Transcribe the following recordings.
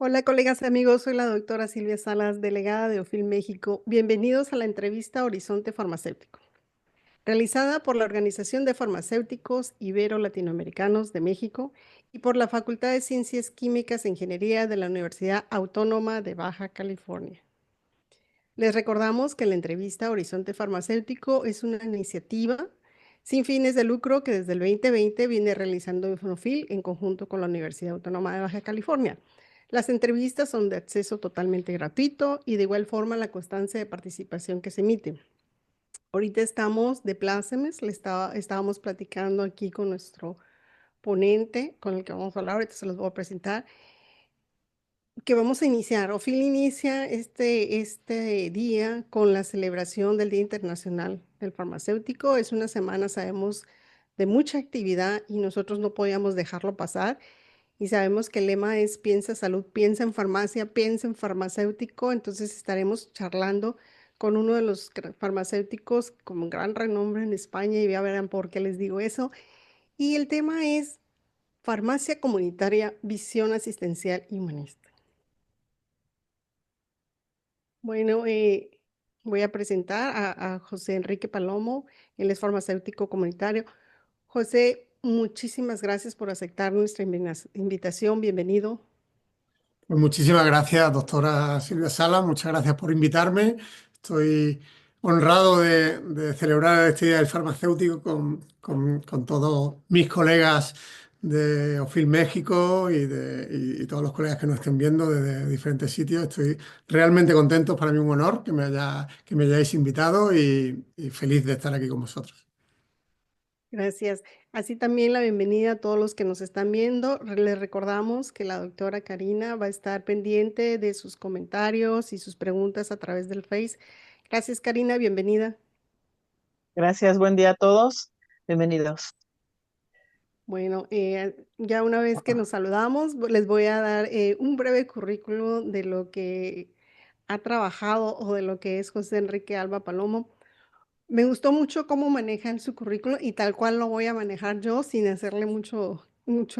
Hola, colegas y amigos, soy la doctora Silvia Salas, delegada de OFIL México. Bienvenidos a la entrevista Horizonte Farmacéutico, realizada por la Organización de Farmacéuticos Ibero-Latinoamericanos de México y por la Facultad de Ciencias Químicas e Ingeniería de la Universidad Autónoma de Baja California. Les recordamos que la entrevista Horizonte Farmacéutico es una iniciativa sin fines de lucro que desde el 2020 viene realizando OFIL en conjunto con la Universidad Autónoma de Baja California. Las entrevistas son de acceso totalmente gratuito y de igual forma la constancia de participación que se emite. Ahorita estamos de plácemes, estábamos platicando aquí con nuestro ponente, con el que vamos a hablar, ahorita se los voy a presentar, que vamos a iniciar. OFIL inicia este día con la celebración del Día Internacional del Farmacéutico. Es una semana, sabemos, de mucha actividad y nosotros no podíamos dejarlo pasar. Y sabemos que el lema es piensa salud, piensa en farmacia, piensa en farmacéutico. Entonces estaremos charlando con uno de los farmacéuticos con gran renombre en España y ya verán por qué les digo eso. Y el tema es farmacia comunitaria, visión asistencial y humanista. Bueno, voy a presentar a José Enrique Palomo, él es farmacéutico comunitario. José, muchísimas gracias por aceptar nuestra invitación, bienvenido. Pues muchísimas gracias, doctora Silvia Sala. Muchas gracias por invitarme. Estoy honrado de celebrar este Día del Farmacéutico con todos mis colegas de OFIL México y todos los colegas que nos estén viendo desde diferentes sitios. Estoy realmente contento, es para mí un honor que me hayáis invitado y feliz de estar aquí con vosotros. Gracias. Así también la bienvenida a todos los que nos están viendo. Les recordamos que la doctora Karina va a estar pendiente de sus comentarios y sus preguntas a través del Face. Gracias, Karina, bienvenida. Gracias, buen día a todos. Bienvenidos. Bueno, ya una vez que nos saludamos, les voy a dar un breve currículo de lo que ha trabajado o de lo que es José Enrique Alba Palomo. Me gustó mucho cómo manejan su currículo y tal cual lo voy a manejar yo sin hacerle mucho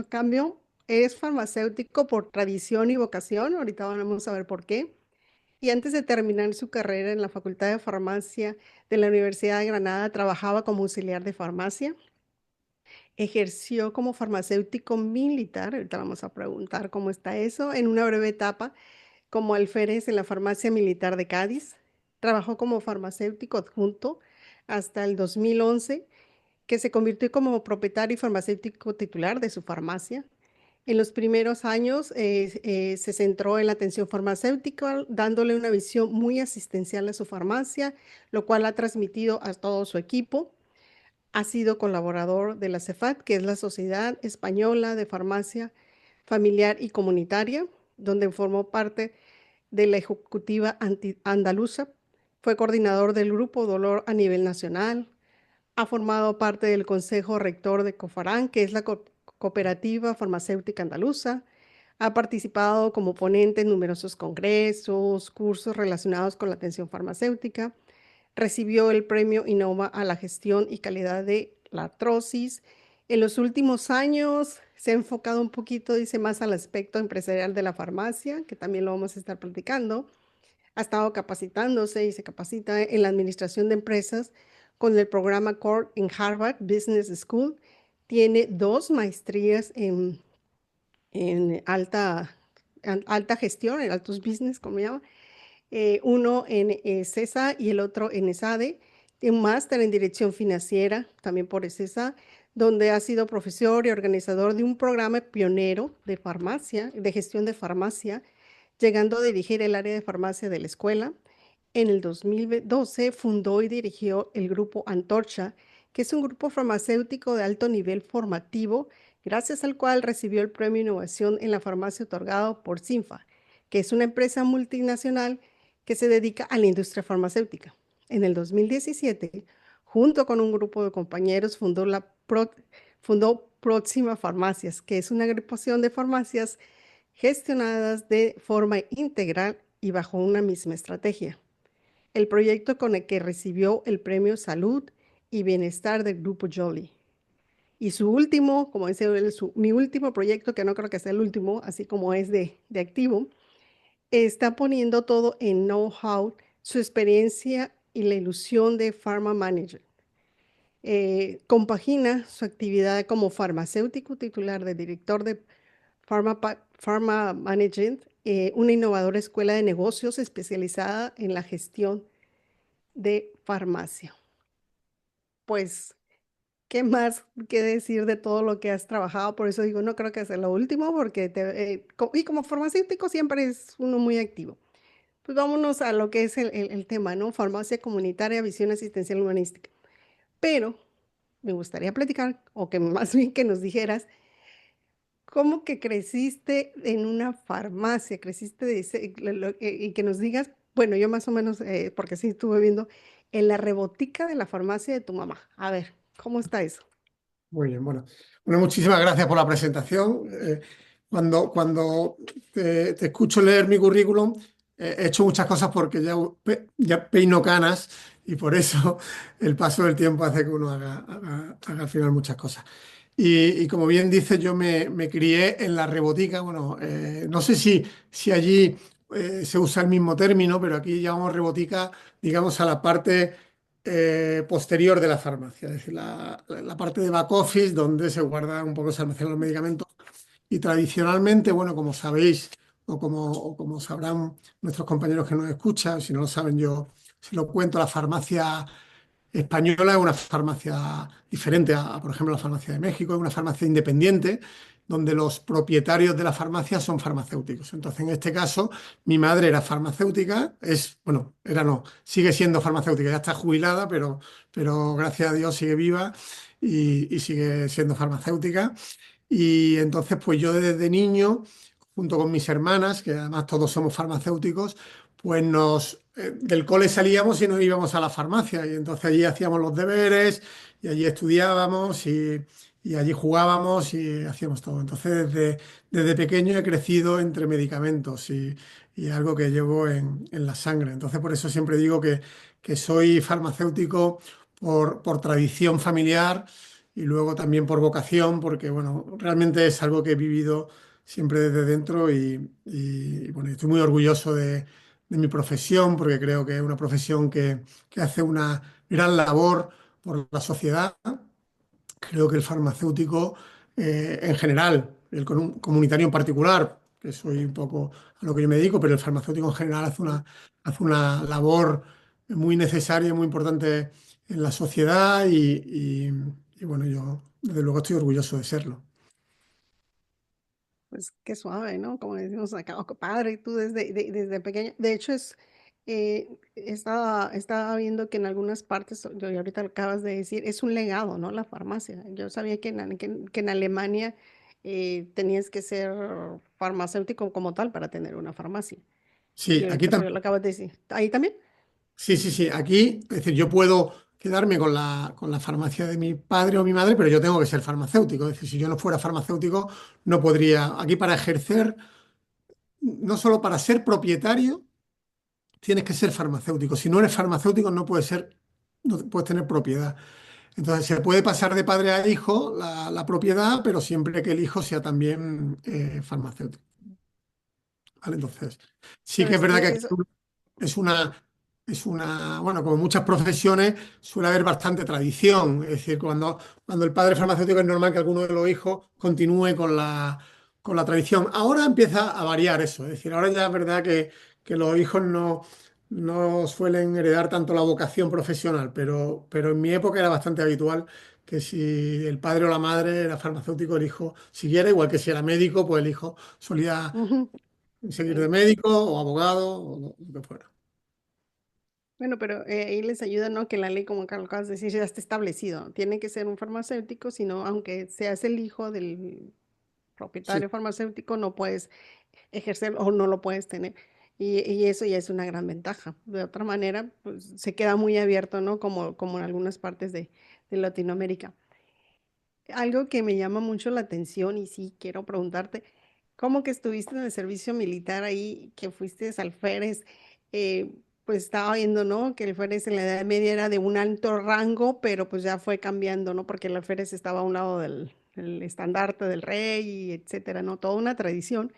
cambio. Es farmacéutico por tradición y vocación, ahorita vamos a ver por qué. Y antes de terminar su carrera en la Facultad de Farmacia de la Universidad de Granada, trabajaba como auxiliar de farmacia. Ejerció como farmacéutico militar, ahorita vamos a preguntar cómo está eso, en una breve etapa como alférez en la Farmacia Militar de Cádiz. Trabajó como farmacéutico adjunto hasta el 2011, que se convirtió como propietario y farmacéutico titular de su farmacia. En los primeros años se centró en la atención farmacéutica, dándole una visión muy asistencial a su farmacia, lo cual ha transmitido a todo su equipo. Ha sido colaborador de la CEFAT, que es la Sociedad Española de Farmacia Familiar y Comunitaria, donde formó parte de la Ejecutiva Andaluza, fue coordinador del Grupo Dolor a nivel nacional, ha formado parte del Consejo Rector de COFARAN, que es la Cooperativa Farmacéutica Andaluza, ha participado como ponente en numerosos congresos, cursos relacionados con la atención farmacéutica, recibió el premio Innova a la gestión y calidad de la artrosis. En los últimos años se ha enfocado un poquito, dice, más al aspecto empresarial de la farmacia, que también lo vamos a estar platicando. Ha estado capacitándose y se capacita en la administración de empresas con el programa CORE en Harvard Business School. Tiene 2 maestrías en alta gestión, en altos business, como llama, uno en CESA y el otro en ESADE, un máster en dirección financiera, también por ESESA, donde ha sido profesor y organizador de un programa pionero de farmacia, de gestión de farmacia, llegando a dirigir el área de farmacia de la escuela. En el 2012 fundó y dirigió el grupo Antorcha, que es un grupo farmacéutico de alto nivel formativo, gracias al cual recibió el Premio Innovación en la Farmacia otorgado por CINFA, que es una empresa multinacional que se dedica a la industria farmacéutica. En el 2017, junto con un grupo de compañeros, fundó Próxima Farmacias, que es una agrupación de farmacias gestionadas de forma integral y bajo una misma estrategia. El proyecto con el que recibió el Premio Salud y Bienestar del Grupo Joly. Y su último, como dice él, mi último proyecto, que no creo que sea el último, así como es de activo, está poniendo todo en know-how, su experiencia y la ilusión de Pharma Manager. Compagina su actividad como farmacéutico titular de director de Pharma Management, una innovadora escuela de negocios especializada en la gestión de farmacia. Pues, ¿qué más que decir de todo lo que has trabajado? Por eso digo, no creo que sea lo último, porque y como farmacéutico siempre es uno muy activo. Pues vámonos a lo que es el tema, ¿no? Farmacia comunitaria, visión asistencial humanística. Pero me gustaría platicar, o que más bien que nos dijeras, ¿cómo que creciste en una farmacia? Creciste y que nos digas, bueno, yo más o menos, porque sí estuve viendo, en la rebotica de la farmacia de tu mamá. A ver, ¿cómo está eso? Muy bien, bueno. Bueno, muchísimas gracias por la presentación. Cuando te escucho leer mi currículum, he hecho muchas cosas porque ya peino canas y por eso el paso del tiempo hace que uno haga al final muchas cosas. Y como bien dices, yo me crié en la rebotica. Bueno, no sé si allí se usa el mismo término, pero aquí llamamos rebotica, digamos, a la parte posterior de la farmacia, es decir, la parte de back office donde se guardan un poco, se almacenan los medicamentos. Y tradicionalmente, bueno, como sabéis o como sabrán nuestros compañeros que nos escuchan, si no lo saben, yo se lo cuento, la farmacia española es una farmacia diferente por ejemplo, la farmacia de México, es una farmacia independiente donde los propietarios de la farmacia son farmacéuticos. Entonces, en este caso, mi madre era farmacéutica, bueno, era no, sigue siendo farmacéutica, ya está jubilada, pero gracias a Dios sigue viva y sigue siendo farmacéutica. Y entonces, pues yo desde niño, junto con mis hermanas, que además todos somos farmacéuticos, pues del cole salíamos y nos íbamos a la farmacia. Y entonces allí hacíamos los deberes y allí estudiábamos y allí jugábamos y hacíamos todo. Entonces, desde pequeño he crecido entre medicamentos y algo que llevo en la sangre. Entonces, por eso siempre digo que soy farmacéutico por tradición familiar y luego también por vocación, porque bueno, realmente es algo que he vivido siempre desde dentro bueno, estoy muy orgulloso de mi profesión, porque creo que es una profesión que hace una gran labor por la sociedad. Creo que el farmacéutico en general, el comunitario en particular, que soy un poco a lo que yo me dedico, pero el farmacéutico en general hace una labor muy necesaria y muy importante en la sociedad y bueno, yo desde luego estoy orgulloso de serlo. Pues qué suave, ¿no? Como decimos acá, oh, qué padre, tú desde pequeña. De hecho, estaba viendo que en algunas partes, y ahorita lo acabas de decir, es un legado, ¿no? La farmacia. Yo sabía que en Alemania tenías que ser farmacéutico como tal para tener una farmacia. Sí, Y aquí ahorita pues también. lo acabas de decir. ¿Ahí también? Sí, sí, sí. Aquí, es decir, yo puedo quedarme con la farmacia de mi padre o mi madre, pero yo tengo que ser farmacéutico. Es decir, si yo no fuera farmacéutico, no podría. Aquí para ejercer, no solo para ser propietario, tienes que ser farmacéutico. Si no eres farmacéutico, no puedes tener propiedad. Entonces, se puede pasar de padre a hijo la propiedad, pero siempre que el hijo sea también farmacéutico. ¿Vale? Entonces, sí Pero que es es, verdad que aquí eso, bueno, como muchas profesiones, suele haber bastante tradición. Es decir, cuando el padre es farmacéutico es normal que alguno de los hijos continúe con la tradición. Ahora empieza a variar eso. Es decir, ahora ya es verdad que los hijos no suelen heredar tanto la vocación profesional, pero en mi época era bastante habitual que si el padre o la madre era farmacéutico, el hijo siguiera, igual que si era médico, pues el hijo solía ujú, seguir de eh, médico o abogado o lo que fuera. bueno, pero ahí les ayuda, ¿no? Que la ley, como acá lo acabas de decir, ya está establecido. Tiene que ser un farmacéutico, sino aunque seas el hijo del Sí. propietario farmacéutico, no puedes ejercer o no lo puedes tener. Y eso ya es una gran ventaja. De otra manera, pues se queda muy abierto, ¿no? Como en algunas partes de Latinoamérica. Algo que me llama mucho la atención y sí quiero preguntarte, ¿cómo que estuviste en el servicio militar ahí, que fuiste alférez? pues estaba viendo, ¿no? Que el alférez en la Edad Media era de un alto rango, pero pues ya fue cambiando, ¿no? Porque el alférez estaba a un lado del estandarte del rey, y etcétera, ¿no? Toda una tradición.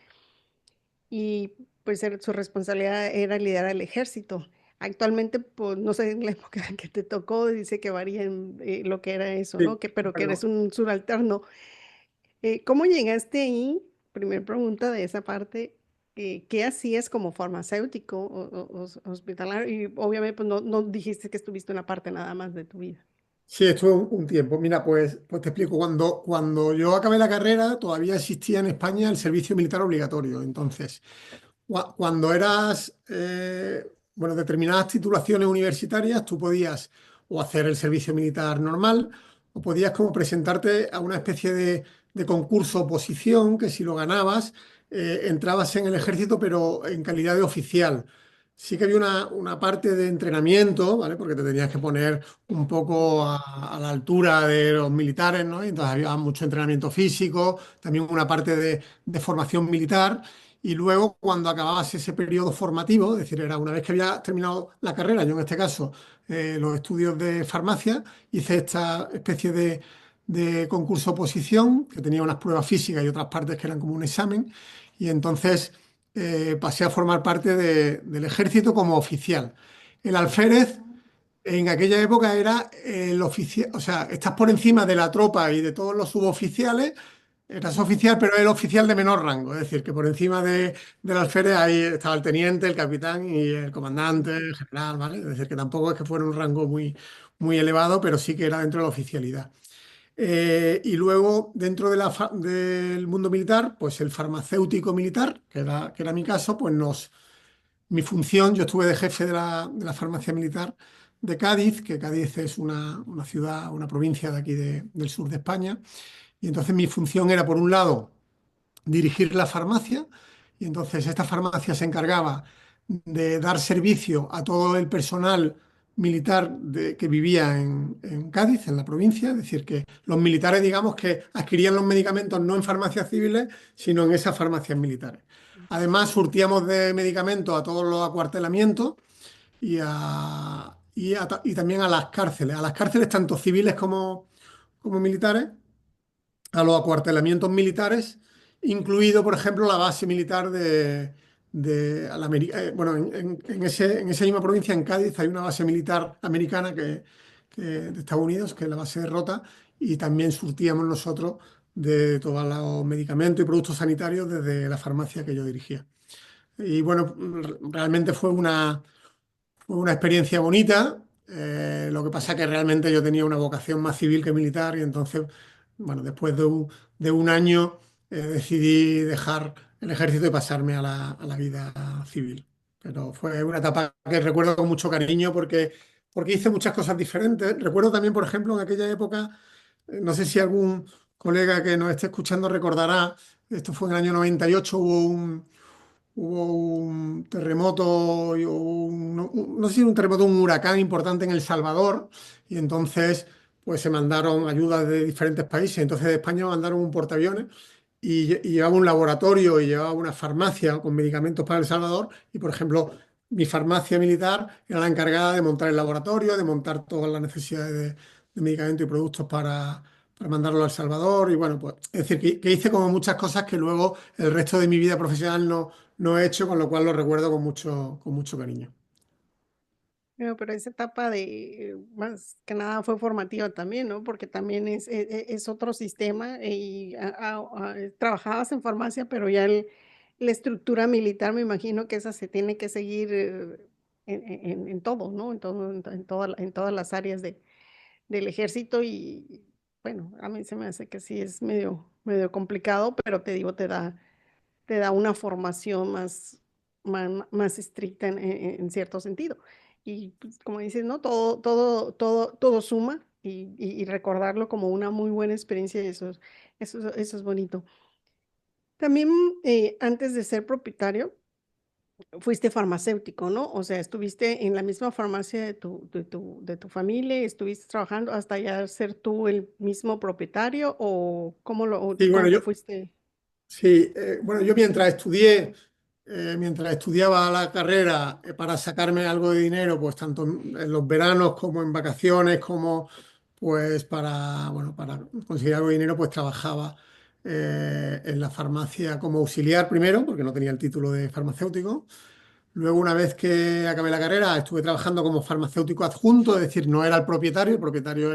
Y pues su responsabilidad era liderar el ejército. Actualmente, pues no sé en la época que te tocó, dice que varía en lo que era eso, Sí, ¿no? Pero que eres bueno, un subalterno. ¿Cómo llegaste ahí? Primer pregunta de esa parte. ¿Qué hacías como farmacéutico o hospitalario? Y obviamente pues no dijiste que estuviste una parte nada más de tu vida. sí, estuve un tiempo. Mira, pues te explico. Cuando yo acabé la carrera, todavía existía en España el servicio militar obligatorio. Entonces, cuando eras, bueno, determinadas titulaciones universitarias, tú podías o hacer el servicio militar normal o podías como presentarte a una especie de concurso oposición que si lo ganabas, entrabas en el ejército, pero en calidad de oficial. Sí que había una parte de entrenamiento, ¿vale? Porque te tenías que poner un poco a la altura de los militares, ¿no? Y entonces había mucho entrenamiento físico, también una parte de formación militar. Y luego, cuando acababas ese periodo formativo, es decir, era una vez que había terminado la carrera, yo en este caso, los estudios de farmacia, hice esta especie de concurso oposición, que tenía unas pruebas físicas y otras partes que eran como un examen, y entonces pasé a formar parte del ejército como oficial. El alférez en aquella época era el oficial, o sea, estás por encima de la tropa y de todos los suboficiales. Eras oficial, pero el oficial de menor rango, es decir, que por encima del alférez ahí estaba el teniente, el capitán y el comandante, el general, ¿vale? Es decir, que tampoco es que fuera un rango muy elevado, pero sí que era dentro de la oficialidad. Y luego, dentro del mundo militar, pues el farmacéutico militar, que era mi caso, pues mi función, yo estuve de jefe de la farmacia militar de Cádiz, que Cádiz es una ciudad, una provincia de aquí del sur de España. Y entonces mi función era, por un lado, dirigir la farmacia, y entonces esta farmacia se encargaba de dar servicio a todo el personal militar que vivía en Cádiz, en la provincia, es decir, que los militares, digamos, que adquirían los medicamentos no en farmacias civiles, sino en esas farmacias militares. Además, surtíamos de medicamentos a todos los acuartelamientos y también a las cárceles tanto civiles como militares, a los acuartelamientos militares, incluido, por ejemplo, la base militar bueno, en esa misma provincia, en Cádiz, hay una base militar americana de Estados Unidos, que es la base de Rota, y también surtíamos nosotros de todos los medicamentos y productos sanitarios desde la farmacia que yo dirigía. Y bueno, realmente fue una experiencia bonita. Lo que pasa es que realmente yo tenía una vocación más civil que militar y entonces, bueno, después de un año decidí dejar el ejército y pasarme a la vida civil. Pero fue una etapa que recuerdo con mucho cariño porque hice muchas cosas diferentes. Recuerdo también, por ejemplo, en aquella época, no sé si algún colega que nos esté escuchando recordará, esto fue en el año 98, hubo un terremoto, y no sé si un terremoto, un huracán importante en El Salvador, y entonces pues se mandaron ayudas de diferentes países. Entonces de España mandaron un portaaviones y llevaba un laboratorio y llevaba una farmacia con medicamentos para El Salvador. Y por ejemplo, mi farmacia militar era la encargada de montar el laboratorio, de montar todas las necesidades de medicamentos y productos para mandarlo a El Salvador. Y bueno, pues es decir, que hice como muchas cosas que luego el resto de mi vida profesional no he hecho, con lo cual lo recuerdo con mucho cariño. Pero esa etapa más que nada fue formativa también, ¿no? Porque también es otro sistema y trabajabas en farmacia, pero ya la estructura militar, me imagino que esa se tiene que seguir en todo, ¿no? En todas las áreas del ejército y bueno, a mí se me hace que sí es medio complicado, pero te digo, te da una formación más estricta en cierto sentido. Y pues, como dices, ¿no? Todo suma y recordarlo como una muy buena experiencia, eso es bonito. También antes de ser propietario, fuiste farmacéutico, ¿no? O sea, estuviste en la misma farmacia de tu familia, estuviste trabajando hasta ya ser tú el mismo propietario o Y bueno, cómo te fuiste. sí, bueno, yo mientras estudié mientras estudiaba la carrera para sacarme algo de dinero, pues tanto en los veranos como en vacaciones, como pues bueno, para conseguir algo de dinero, pues trabajaba en la farmacia como auxiliar primero, porque no tenía el título de farmacéutico. Luego, una vez que acabé la carrera, estuve trabajando como farmacéutico adjunto, es decir, no era el propietario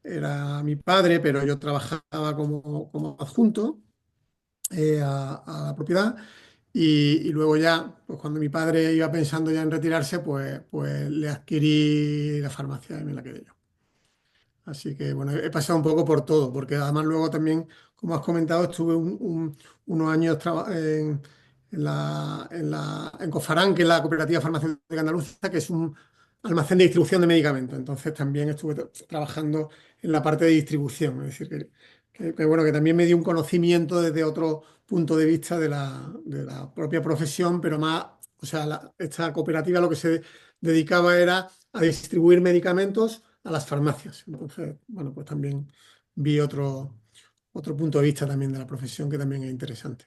era mi padre, pero yo trabajaba como adjunto a la propiedad. Y luego ya, pues cuando mi padre iba pensando ya en retirarse, pues le adquirí la farmacia y me la quedé yo. Así que bueno, he pasado un poco por todo, porque además luego también, como has comentado, estuve unos años en Cofarán, que es la Cooperativa Farmacéutica Andaluza, que es un almacén de distribución de medicamentos. Entonces también estuve trabajando en la parte de distribución. Es decir, bueno, que también me dio un conocimiento desde otro punto de vista de la propia profesión, pero más, o sea, esta cooperativa lo que se dedicaba era a distribuir medicamentos a las farmacias. Entonces, bueno, pues también vi otro punto de vista también de la profesión que también es interesante.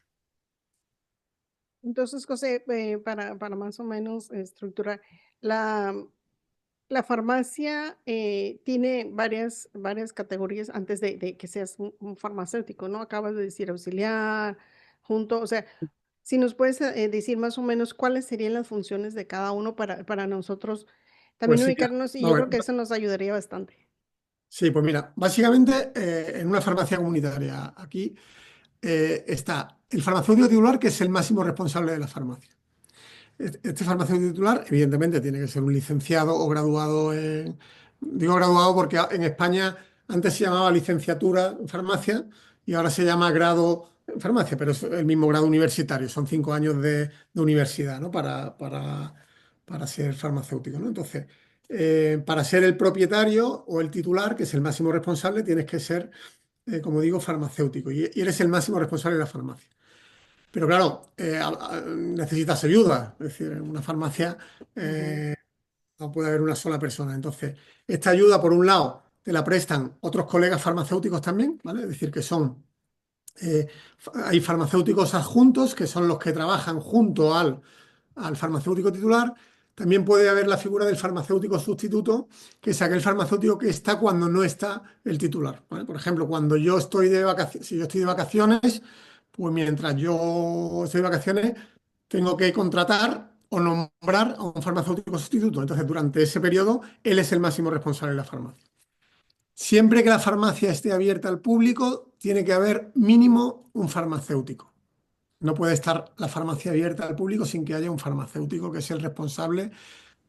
Entonces, José, para más o menos estructurar, la, la farmacia tiene varias categorías antes de que seas un farmacéutico, ¿no? Acabas de decir auxiliar, junto, o sea, si nos puedes decir más o menos cuáles serían las funciones de cada uno para nosotros Pues también sí, mira, ubicarnos, y yo vamos a creo ver. que eso nos ayudaría bastante. Sí, pues mira, básicamente en una farmacia comunitaria aquí está el farmacéutico titular, que es el máximo responsable de la farmacia. Este farmacéutico titular, evidentemente, tiene que ser un licenciado o graduado en. Digo graduado porque en España antes se llamaba licenciatura en farmacia y ahora se llama grado en farmacia, pero es el mismo grado universitario, son 5 años de universidad, ¿no? Para ser farmacéutico, ¿no? Entonces, para ser el propietario o el titular, que es el máximo responsable, tienes que ser, como digo, farmacéutico y eres el máximo responsable de la farmacia. Pero claro, necesitas ayuda. Es decir, en una farmacia Ujú. no puede haber una sola persona. Entonces, esta ayuda, por un lado, te la prestan otros colegas farmacéuticos también, ¿vale? Es decir, que hay farmacéuticos adjuntos, que son los que trabajan junto al farmacéutico titular. También puede haber la figura del farmacéutico sustituto, que es aquel farmacéutico que está cuando no está el titular, ¿vale? Por ejemplo, cuando yo estoy de vacaciones, si yo estoy de vacaciones, pues mientras yo estoy de vacaciones, tengo que contratar o nombrar a un farmacéutico sustituto. Entonces, durante ese periodo, él es el máximo responsable de la farmacia. Siempre que la farmacia esté abierta al público, tiene que haber mínimo un farmacéutico. No puede estar la farmacia abierta al público sin que haya un farmacéutico que es el responsable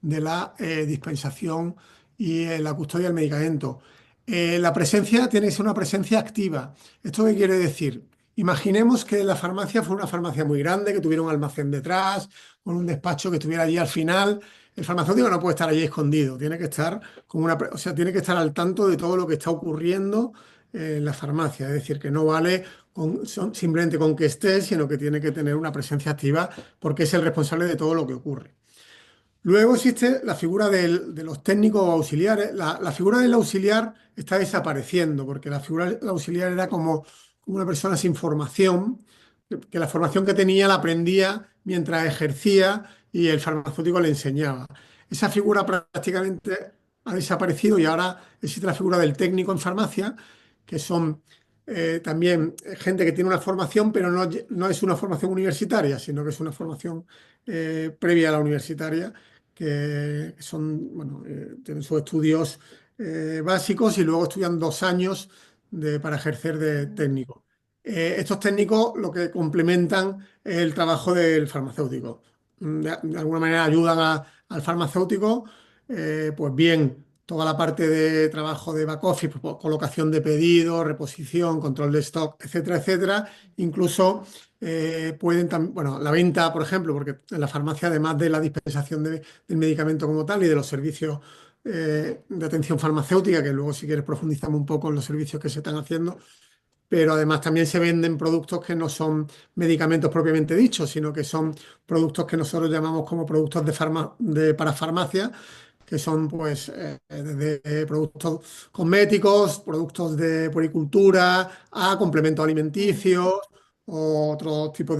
de la dispensación y la custodia del medicamento. La presencia tiene que ser una presencia activa. ¿Esto qué quiere decir? Imaginemos que la farmacia fue una farmacia muy grande, que tuviera un almacén detrás, con un despacho que estuviera allí al final. El farmacéutico no puede estar allí escondido, tiene que estar o sea, tiene que estar al tanto de todo lo que está ocurriendo en la farmacia. Es decir, que no vale simplemente con que esté, sino que tiene que tener una presencia activa porque es el responsable de todo lo que ocurre. Luego existe la figura de los técnicos auxiliares. La figura del auxiliar está desapareciendo porque la figura del auxiliar era como una persona sin formación, que la formación que tenía la aprendía mientras ejercía y el farmacéutico le enseñaba. Esa figura prácticamente ha desaparecido y ahora existe la figura del técnico en farmacia, que son también gente que tiene una formación, pero no es una formación universitaria, sino que es una formación previa a la universitaria que son, bueno, tienen sus estudios básicos y luego estudian 2 años para ejercer de técnico. Estos técnicos lo que complementan es el trabajo del farmacéutico. De alguna manera ayudan al farmacéutico, pues bien, toda la parte de trabajo de back office, pues, colocación de pedidos, reposición, control de stock, etcétera, etcétera. Incluso pueden también, bueno, la venta, por ejemplo, porque en la farmacia, además de la dispensación del medicamento como tal y de los servicios de atención farmacéutica, que luego si quieres profundizamos un poco en los servicios que se están haciendo, pero además también se venden productos que no son medicamentos propiamente dichos, sino que son productos que nosotros llamamos como productos para farmacia, que son pues desde productos cosméticos, productos de puericultura, a complementos alimenticios o otros tipos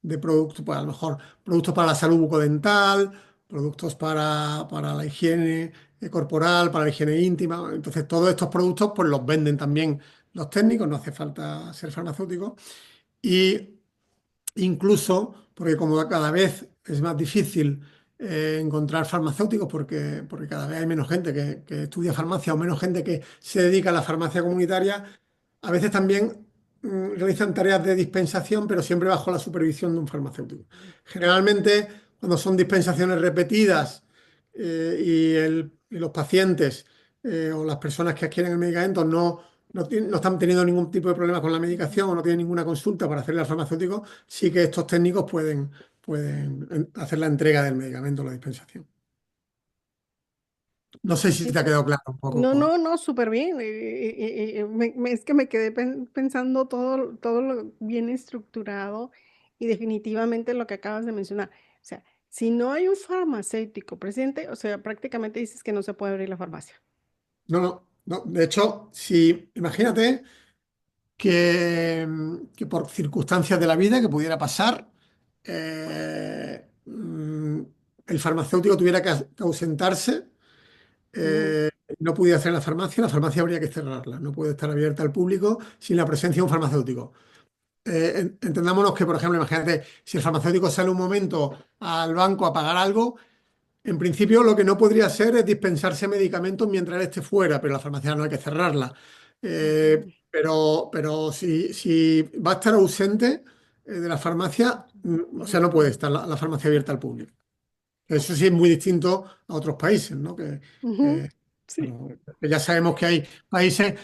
de productos, pues a lo mejor productos para la salud bucodental, productos para la higiene corporal, para la higiene íntima. Entonces, todos estos productos pues los venden también los técnicos, no hace falta ser farmacéutico. Y incluso, porque como cada vez es más difícil encontrar farmacéuticos, porque cada vez hay menos gente que estudia farmacia o menos gente que se dedica a la farmacia comunitaria, a veces también realizan tareas de dispensación, pero siempre bajo la supervisión de un farmacéutico. Generalmente, cuando son dispensaciones repetidas y los pacientes o las personas que adquieren el medicamento no están teniendo ningún tipo de problema con la medicación o no tienen ninguna consulta para hacerle al farmacéutico, sí que estos técnicos pueden hacer la entrega del medicamento, la dispensación. No sé si Sí, te ha pues. quedado claro un No, poco. no, no, súper bien. Es que me quedé pensando todo lo bien estructurado y definitivamente lo que acabas de mencionar. O sea, si no hay un farmacéutico presente, o sea, prácticamente dices que no se puede abrir la farmacia. No, no, no. De hecho, si imagínate que por circunstancias de la vida que pudiera pasar, el farmacéutico tuviera que ausentarse, Ujú, no pudiera hacer la farmacia habría que cerrarla. No puede estar abierta al público sin la presencia de un farmacéutico. Entendámonos que, por ejemplo, imagínate, si el farmacéutico sale un momento al banco a pagar algo, en principio lo que no podría ser es dispensarse medicamentos mientras él esté fuera, pero la farmacia no hay que cerrarla. ujú, Pero si va a estar ausente de la farmacia, o sea, no puede estar la farmacia abierta al público. Eso sí es muy distinto a otros países, ¿no? ujú, Que, sí. bueno, que ya sabemos que hay países,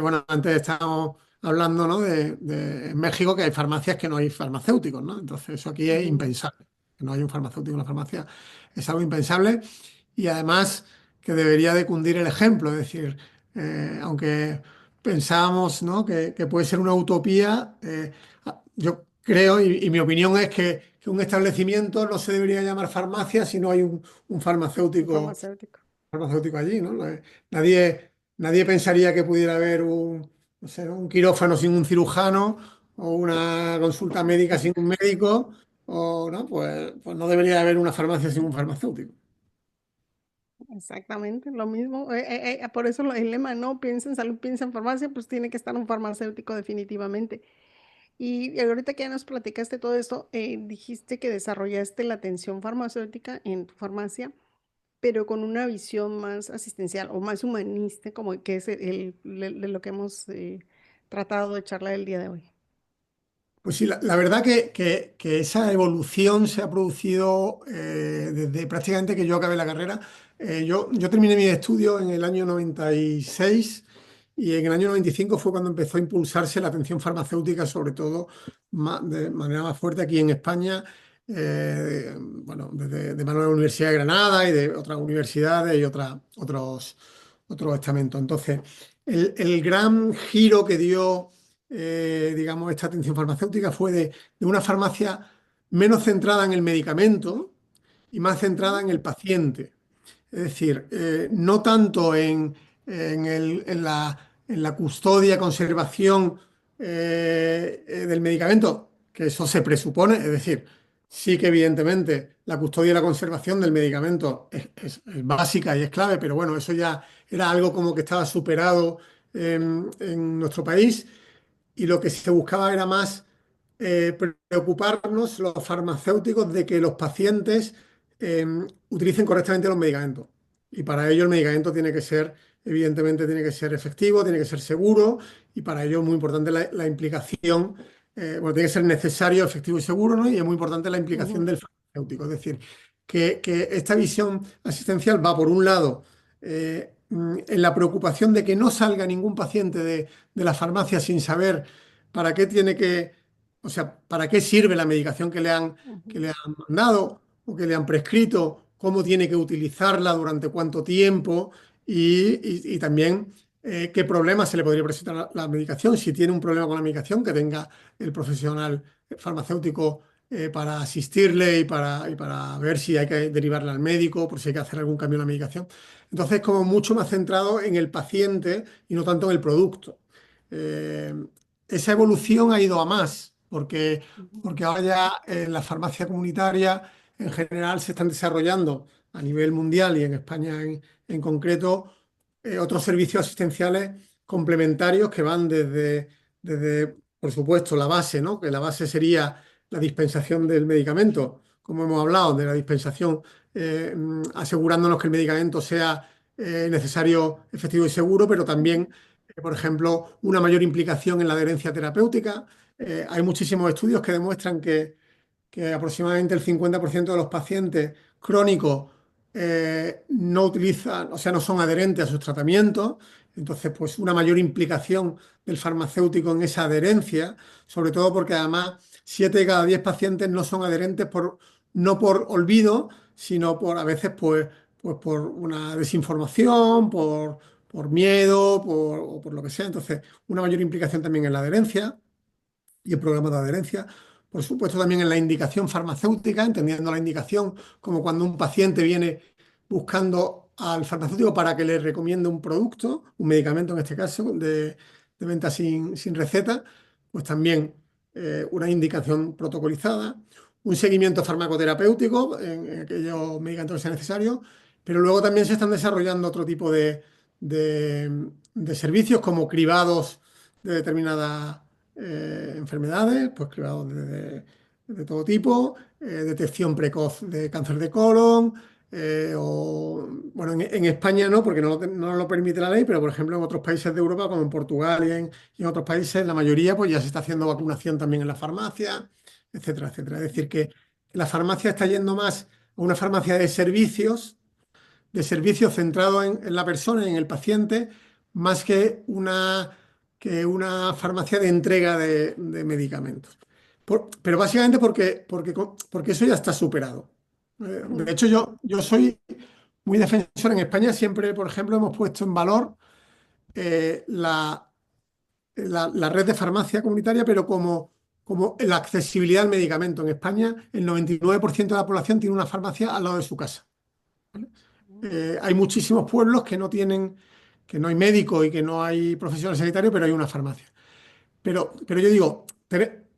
bueno, antes estábamos hablando, ¿no? En México que hay farmacias que no hay farmacéuticos, ¿no? Entonces eso aquí es Ujú, impensable. Que no hay un farmacéutico en una farmacia es algo impensable y además que debería de cundir el ejemplo, es decir, aunque pensábamos, ¿no? que puede ser una utopía, yo creo y mi opinión es que un establecimiento no se debería llamar farmacia si no hay un un farmacéutico farmacéutico. allí, ¿no? Nadie pensaría que pudiera haber no sé, ¿no? un quirófano sin un cirujano o una consulta médica sin un médico, o no, pues no debería haber una farmacia sin un farmacéutico. Exactamente, lo mismo. Por eso el lema, no piensa en salud, piensa en farmacia, pues tiene que estar un farmacéutico definitivamente. Y ahorita que ya nos platicaste todo esto, dijiste que desarrollaste la atención farmacéutica en tu farmacia, pero con una visión más asistencial o más humanista, como que es de lo que hemos tratado de charlar el día de hoy. Pues sí, la verdad que esa evolución se ha producido desde prácticamente que yo acabé la carrera. Yo terminé mis estudios en el año 96 y en el año 95 fue cuando empezó a impulsarse la atención farmacéutica, sobre todo de manera más fuerte aquí en España, bueno, de mano de la Universidad de Granada y de otras universidades y otros estamentos. Entonces, el gran giro que dio digamos, esta atención farmacéutica fue de una farmacia menos centrada en el medicamento y más centrada Ujú, en el paciente. Es decir, no tanto en la custodia, conservación del medicamento, que eso se presupone, es decir, sí que evidentemente la custodia y la conservación del medicamento es básica y es clave, pero bueno, eso ya era algo como que estaba superado en nuestro país y lo que se buscaba era más preocuparnos los farmacéuticos de que los pacientes eh, utilicen correctamente los medicamentos. Y para ello el medicamento tiene que ser, evidentemente, tiene que ser efectivo, tiene que ser seguro y para ello es muy importante la implicación, bueno, tiene que ser necesario, efectivo y seguro, ¿no? Y es muy importante la implicación ujú, del farmacéutico. Es decir, que esta visión asistencial va por un lado en la preocupación de que no salga ningún paciente de la farmacia sin saber para qué tiene que, o sea, para qué sirve la medicación que ujú, le han mandado o que le han prescrito, cómo tiene que utilizarla, durante cuánto tiempo y también qué problemas se le podría presentar a la medicación. Si tiene un problema con la medicación, que tenga el profesional farmacéutico para asistirle y para ver si hay que derivarla al médico, por si hay que hacer algún cambio en la medicación. Entonces, como mucho más centrado en el paciente y no tanto en el producto. Eh, Esa evolución ha ido a más, Ujú. porque ahora ya en la farmacia comunitaria en general se están desarrollando a nivel mundial y en España en concreto otros servicios asistenciales complementarios que van desde, por supuesto, la base, ¿no? Que la base sería la dispensación del medicamento, como hemos hablado, de la dispensación, asegurándonos que el medicamento sea necesario, efectivo y seguro, pero también, por ejemplo, una mayor implicación en la adherencia terapéutica. Hay muchísimos estudios que demuestran que aproximadamente el 50% de los pacientes crónicos no utilizan, o sea, no son adherentes a sus tratamientos. Entonces, pues una mayor implicación del farmacéutico en esa adherencia, sobre todo porque además 7 de cada 10 pacientes no son adherentes no por olvido, sino por a veces pues por una desinformación, por miedo, o por lo que sea. Entonces, una mayor implicación también en la adherencia y el programa de adherencia. Por supuesto, también en la indicación farmacéutica, entendiendo la indicación como cuando un paciente viene buscando al farmacéutico para que le recomiende un producto, un medicamento en este caso, de venta sin receta, pues también una indicación protocolizada, un seguimiento farmacoterapéutico en aquellos medicamentos que sean necesarios, pero luego también se están desarrollando otro tipo de servicios como cribados de determinadas enfermedades, pues cribados de todo tipo, detección precoz de cáncer de colon, bueno, en España no, porque no lo permite la ley, pero por ejemplo en otros países de Europa, como en Portugal y en otros países, la mayoría pues ya se está haciendo vacunación también en la farmacia, etcétera, etcétera. Es decir, que la farmacia está yendo más a una farmacia de servicios centrados en la persona y en el paciente, más que una farmacia de entrega de medicamentos. Pero básicamente porque eso ya está superado. De Ujú. hecho, yo soy muy defensor en España, siempre, por ejemplo, hemos puesto en valor la red de farmacia comunitaria, pero como la accesibilidad al medicamento. En España, el 99% de la población tiene una farmacia al lado de su casa. Hay muchísimos pueblos que no tienen, que no hay médico y que no hay profesional sanitario, pero hay una farmacia. Pero yo digo,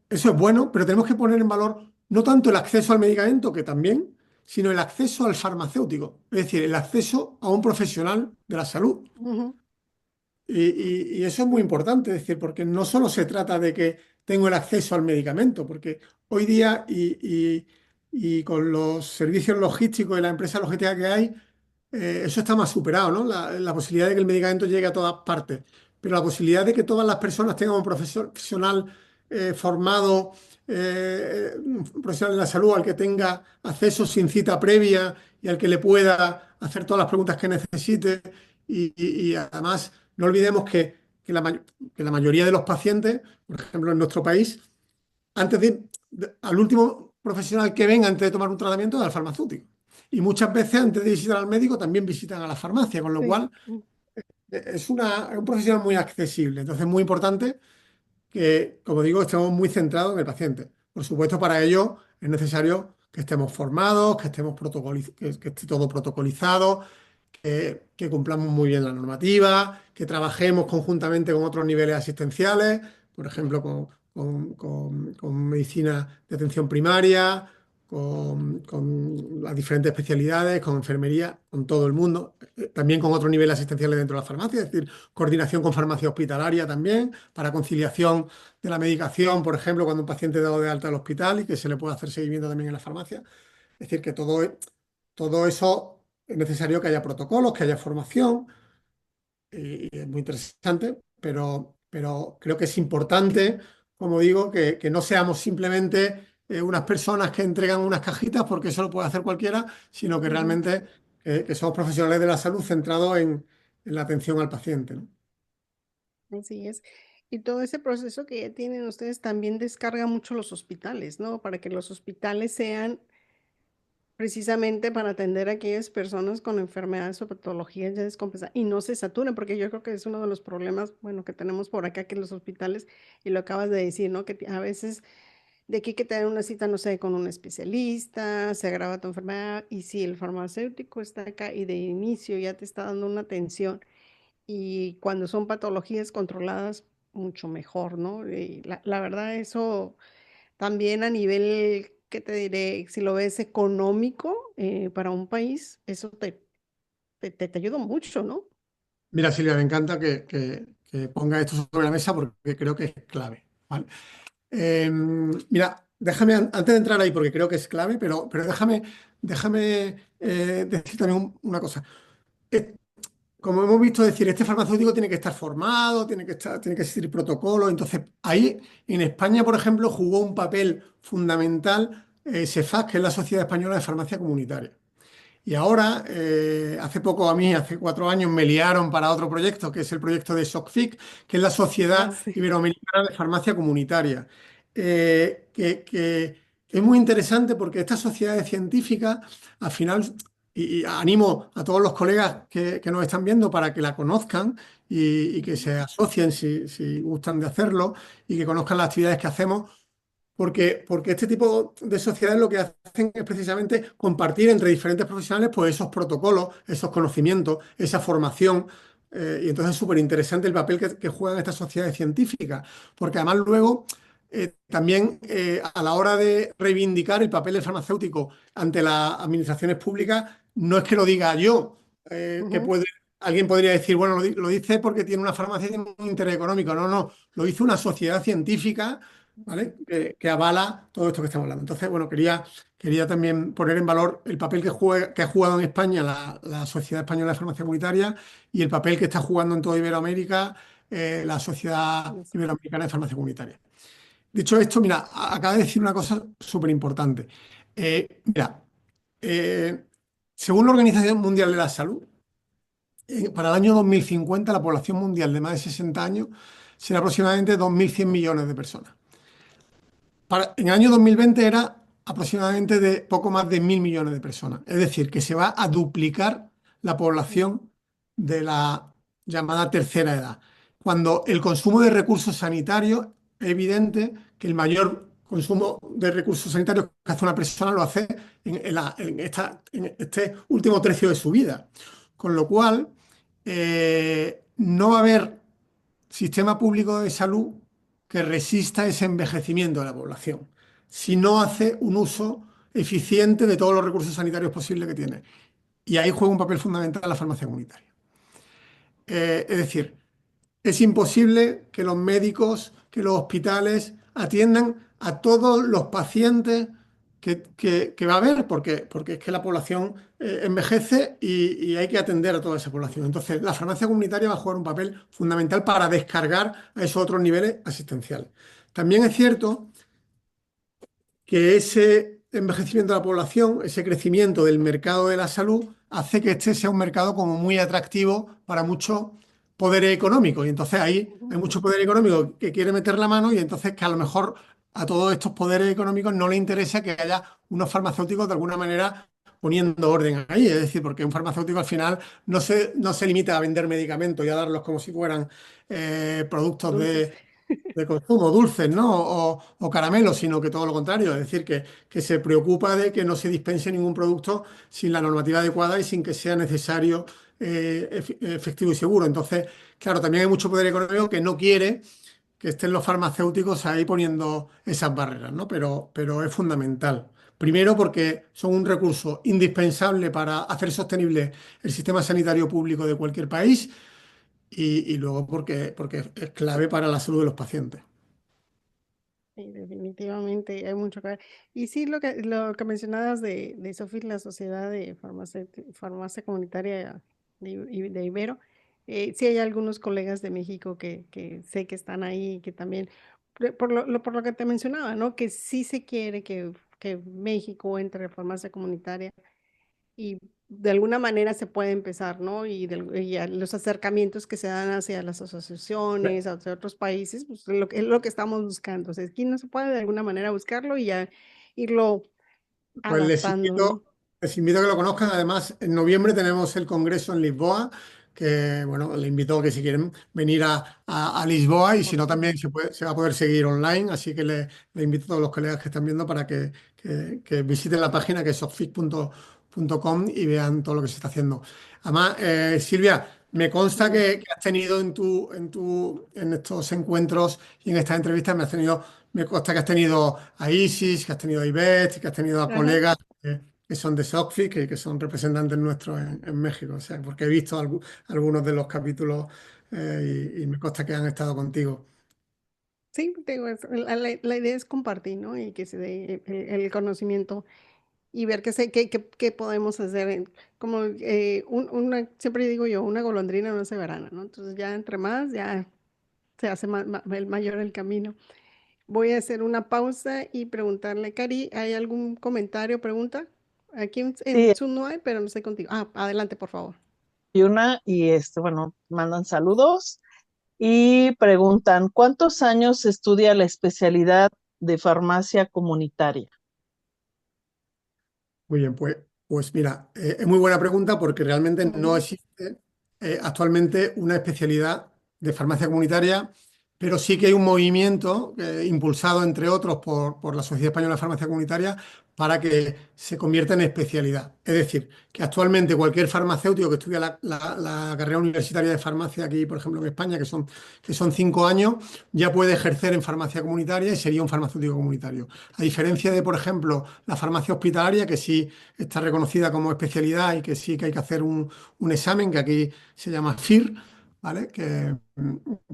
eso es bueno, pero tenemos que poner en valor no tanto el acceso al medicamento, que también, sino el acceso al farmacéutico, es decir, el acceso a un profesional de la salud. Ujú. Y eso es muy importante, es decir, porque no solo se trata de que tengo el acceso al medicamento, porque hoy día y con los servicios logísticos y la empresa logística que hay, eso está más superado, ¿no? La posibilidad de que el medicamento llegue a todas partes, pero la posibilidad de que todas las personas tengan un profesional formado, un profesional de la salud al que tenga acceso sin cita previa y al que le pueda hacer todas las preguntas que necesite. Y además, no olvidemos que la mayoría de los pacientes, por ejemplo, en nuestro país, al último profesional que venga antes de tomar un tratamiento es al farmacéutico. Y muchas veces antes de visitar al médico también visitan a la farmacia, con lo Sí. cual es un profesional muy accesible. Entonces es muy importante que, como digo, estemos muy centrados en el paciente. Por supuesto, para ello es necesario que estemos formados, que estemos que esté todo protocolizado, que cumplamos muy bien la normativa, que trabajemos conjuntamente con otros niveles asistenciales, por ejemplo, con medicina de atención primaria, con las diferentes especialidades, con enfermería, con todo el mundo, también con otros niveles asistenciales dentro de la farmacia, es decir, coordinación con farmacia hospitalaria también, para conciliación de la medicación, por ejemplo, cuando un paciente es dado de alta al hospital y que se le puede hacer seguimiento también en la farmacia. Es decir, que todo eso es necesario que haya protocolos, que haya formación, y es muy interesante, pero creo que es importante, como digo, que no seamos simplemente unas personas que entregan unas cajitas, porque eso lo puede hacer cualquiera, sino que Ujú. realmente que somos profesionales de la salud centrados en la atención al paciente, ¿no? Así es. Y todo ese proceso que ya tienen ustedes también descarga mucho los hospitales, ¿no? Para que los hospitales sean precisamente para atender a aquellas personas con enfermedades o patologías ya descompensadas y no se saturen, porque yo creo que es uno de los problemas, bueno, que tenemos por acá, que los hospitales, y lo acabas de decir, ¿no? Que a veces de aquí que te dan una cita, no sé, con un especialista, se agrava tu enfermedad, y si el farmacéutico está acá y de inicio ya te está dando una atención, y cuando son patologías controladas, mucho mejor, ¿no? Y la verdad, eso también a nivel, ¿qué te diré? Si lo ves económico para un país, eso te ayuda mucho, ¿no? Mira, Silvia, me encanta que ponga esto sobre la mesa porque creo que es clave, ¿vale? Mira, déjame, antes de entrar ahí, porque creo que es clave, pero déjame decir también una cosa. Eh, Como hemos visto decir, este farmacéutico tiene que estar formado, tiene que existir protocolo. Entonces, ahí en España, por ejemplo, jugó un papel fundamental SEFAC, que es la Sociedad Española de Farmacia Comunitaria. Y ahora, hace poco a mí, hace 4 años, me liaron para otro proyecto, que es el proyecto de SOCFIC, que es la Ah, Sociedad sí. Iberoamericana de Farmacia Comunitaria, que es muy interesante porque estas sociedades científicas, al final, y animo a todos los colegas que nos están viendo para que la conozcan y que Ujú, se asocien si gustan de hacerlo y que conozcan las actividades que hacemos porque este tipo de sociedades lo que hacen es precisamente compartir entre diferentes profesionales pues esos protocolos, esos conocimientos, esa formación. Y entonces es súper interesante el papel que juegan estas sociedades científicas, porque además luego también a la hora de reivindicar el papel del farmacéutico ante las administraciones públicas, no es que lo diga yo, que ujú. puede, alguien podría decir, bueno, lo dice porque tiene una farmacia y tiene un interés económico. No, no, lo dice una sociedad científica, ¿vale? Que avala todo esto que estamos hablando. Entonces, bueno, quería también poner en valor el papel que ha jugado en España la Sociedad Española de Farmacia Comunitaria y el papel que está jugando en toda Iberoamérica la Sociedad Iberoamericana de Farmacia Comunitaria. Dicho esto, mira, acaba de decir una cosa súper importante. Mira, eh, según la Organización Mundial de la Salud, para el año 2050 la población mundial de más de 60 años será aproximadamente 2.100 millones de personas. En el año 2020 era aproximadamente de poco más de 1.000 millones de personas. Es decir, que se va a duplicar la población de la llamada tercera edad. Cuando el consumo de recursos sanitarios es evidente que el mayor consumo de recursos sanitarios que hace una persona lo hace en este último tercio de su vida. Con lo cual, no va a haber sistema público de salud que resista ese envejecimiento de la población, si no hace un uso eficiente de todos los recursos sanitarios posibles que tiene. Y ahí juega un papel fundamental la farmacia comunitaria. Es decir, es imposible que los médicos, que los hospitales atiendan a todos los pacientes que va a haber, porque es que la población envejece y hay que atender a toda esa población. Entonces, la farmacia comunitaria va a jugar un papel fundamental para descargar a esos otros niveles asistenciales. También es cierto que ese envejecimiento de la población, ese crecimiento del mercado de la salud, hace que este sea un mercado como muy atractivo para muchos poderes económicos. Y entonces ahí Ujú. hay mucho poder económico que quiere meter la mano y entonces que a lo mejor a todos estos poderes económicos no les interesa que haya unos farmacéuticos de alguna manera poniendo orden ahí. Es decir, porque un farmacéutico al final no se limita a vender medicamentos y a darlos como si fueran productos Dulces. de consumo, dulces, ¿no? O caramelos, sino que todo lo contrario, es decir, que se preocupa de que no se dispense ningún producto sin la normativa adecuada y sin que sea necesario, efectivo y seguro. Entonces, claro, también hay mucho poder económico que no quiere que estén los farmacéuticos ahí poniendo esas barreras, ¿no? Pero es fundamental. Primero, porque son un recurso indispensable para hacer sostenible el sistema sanitario público de cualquier país y luego porque es clave para la salud de los pacientes. Sí, definitivamente hay mucho que ver. Y sí, lo que mencionabas de SOFIC, la Sociedad de Farmacia Comunitaria de Ibero, sí hay algunos colegas de México que sé que están ahí, que también, por lo que te mencionaba, ¿no? Que sí se quiere que México entre en farmacia comunitaria y de alguna manera se puede empezar, ¿no? Y los acercamientos que se dan hacia las asociaciones, hacia otros países, pues es lo que estamos buscando. O sea, aquí no se puede de alguna manera buscarlo y ya irlo Pues adaptando, ¿no? les invito a que lo conozcan. Además, en noviembre tenemos el Congreso en Lisboa, que bueno, les invito a que si quieren venir a Lisboa y si no Ok. también se va a poder seguir online. Así que les invito a todos los colegas que están viendo para que visiten la página que es sofic.com y vean todo lo que se está haciendo. Además, Silvia, me consta Dime. que has tenido en estos encuentros y en estas entrevistas, me has tenido me consta que has tenido a Isis, que has tenido a Ivette, que has tenido a Ajá. colegas que son de SOCFI, que son representantes nuestros en México. O sea, porque he visto algunos de los capítulos y me consta que han estado contigo. Sí, te digo, la idea es compartir, ¿no? Y que se dé el conocimiento y ver qué podemos hacer. Como siempre digo yo, una golondrina no se verana, ¿no? Entonces ya entre más, ya se hace el mayor el camino. Voy a hacer una pausa y preguntarle, Cari, ¿hay algún comentario, pregunta? Aquí en Sí, Zoom no hay, pero no sé contigo. Ah, adelante, por favor. hay una y bueno, mandan saludos y preguntan, ¿cuántos años se estudia la especialidad de farmacia comunitaria? Muy bien, pues mira, es muy buena pregunta porque realmente no Ujú, existe actualmente una especialidad de farmacia comunitaria, pero sí que hay un movimiento impulsado, entre otros, por la Sociedad Española de Farmacia Comunitaria para que se convierta en especialidad. Es decir, que actualmente cualquier farmacéutico que estudia la carrera universitaria de farmacia aquí, por ejemplo, en España, que son 5 años, ya puede ejercer en farmacia comunitaria y sería un farmacéutico comunitario. A diferencia de, por ejemplo, la farmacia hospitalaria, que sí está reconocida como especialidad y que sí que hay que hacer un examen, que aquí se llama FIR, ¿vale?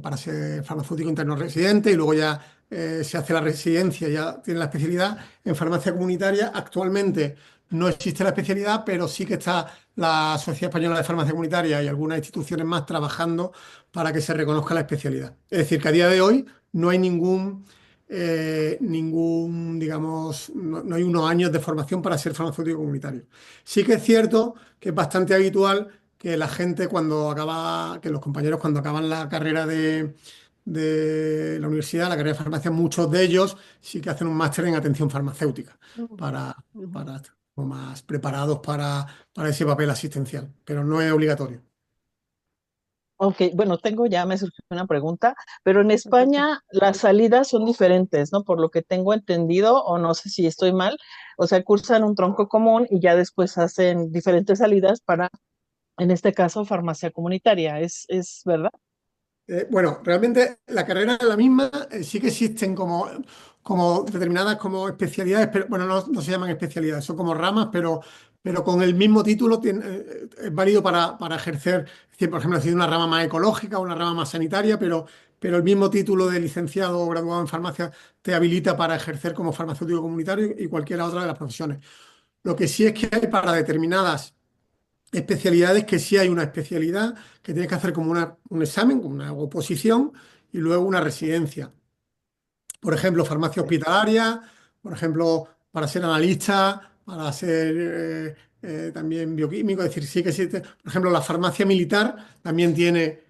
Para ser farmacéutico interno residente y luego ya se hace la residencia, ya tiene la especialidad. En farmacia comunitaria actualmente no existe la especialidad, pero sí que está la Sociedad Española de Farmacia Comunitaria y algunas instituciones más trabajando para que se reconozca la especialidad. Es decir, que a día de hoy no hay digamos, no hay unos años de formación para ser farmacéutico comunitario. Sí que es cierto que es bastante habitual que la gente que los compañeros cuando acaban la carrera de la universidad, la carrera de farmacia, muchos de ellos sí que hacen un máster en atención farmacéutica ujú, para, ujú. para estar como más preparados para ese papel asistencial, pero no es obligatorio. Ok, bueno, me surgió una pregunta, pero en Perfecto. España las salidas son diferentes, ¿no? Por lo que tengo entendido, o no sé si estoy mal, o sea, cursan un tronco común y ya después hacen diferentes salidas para, en este caso, farmacia comunitaria, ¿es verdad? Bueno, realmente la carrera es la misma, sí que existen como determinadas como especialidades, pero bueno, no se llaman especialidades, son como ramas, pero con el mismo título es válido para ejercer, es decir, por ejemplo, si es una rama más ecológica o una rama más sanitaria, pero el mismo título de licenciado o graduado en farmacia te habilita para ejercer como farmacéutico comunitario y cualquiera otra de las profesiones. Lo que sí es que hay para determinadas especialidades que sí hay una especialidad que tienes que hacer como un examen, como una oposición y luego una residencia. Por ejemplo, farmacia Ok, hospitalaria, por ejemplo, para ser analista, para ser también bioquímico, es decir, sí que existe. Por ejemplo, la farmacia militar también tiene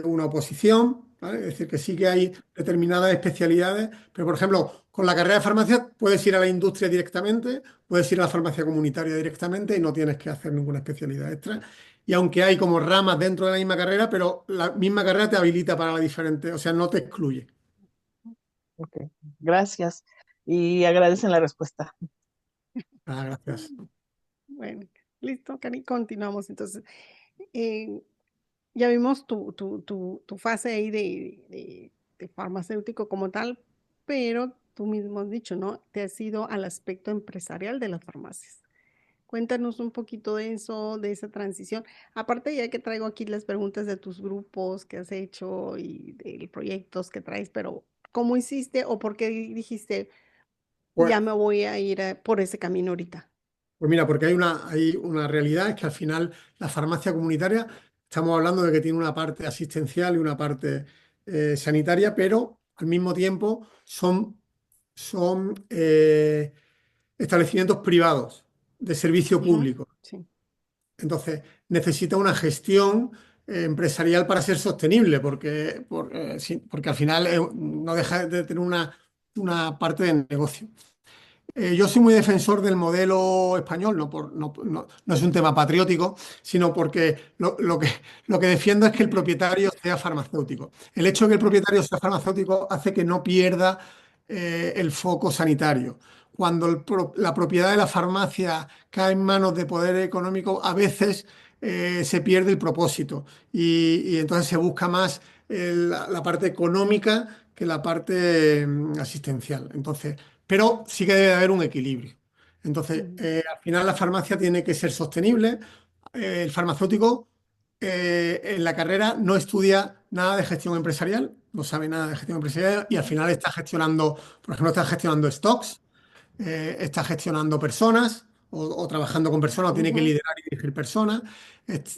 una oposición, ¿vale? Es decir, que sí que hay determinadas especialidades, pero por ejemplo, con la carrera de farmacia puedes ir a la industria directamente, puedes ir a la farmacia comunitaria directamente y no tienes que hacer ninguna especialidad extra. Y aunque hay como ramas dentro de la misma carrera, pero la misma carrera te habilita para la diferente, o sea, no te excluye. ok, gracias. Y agradecen la respuesta. Ah, gracias. Bueno, listo, Cari, continuamos. Entonces, eh, ya vimos tu fase ahí de farmacéutico como tal, pero tú mismo has dicho, ¿no? Te has ido al aspecto empresarial de las farmacias. Cuéntanos un poquito de eso, de esa transición. Aparte, ya que traigo aquí las preguntas de tus grupos que has hecho y de proyectos que traes, pero ¿cómo hiciste o por qué dijiste, Pues, ya me voy a ir por ese camino ahorita? Pues mira, porque hay una realidad, es que al final la farmacia comunitaria, estamos hablando de que tiene una parte asistencial y una parte sanitaria, pero al mismo tiempo son establecimientos privados de servicio Ujú, público. sí. Entonces, necesita una gestión empresarial para ser sostenible, porque al final no deja de tener una parte de negocio. Yo soy muy defensor del modelo español, no es un tema patriótico, sino porque lo que defiendo es que el propietario sea farmacéutico. El hecho de que el propietario sea farmacéutico hace que no pierda el foco sanitario. Cuando la propiedad de la farmacia cae en manos de poder económico, a veces se pierde el propósito y entonces se busca más la parte económica que la parte asistencial. Entonces, pero sí que debe haber un equilibrio. Entonces, Ujú, al final la farmacia tiene que ser sostenible. El farmacéutico en la carrera no estudia nada de gestión empresarial, no sabe nada de gestión empresarial y al ujú, final está gestionando, por ejemplo, está gestionando stocks, está gestionando personas o trabajando con personas, o tiene que ujú, liderar y dirigir personas,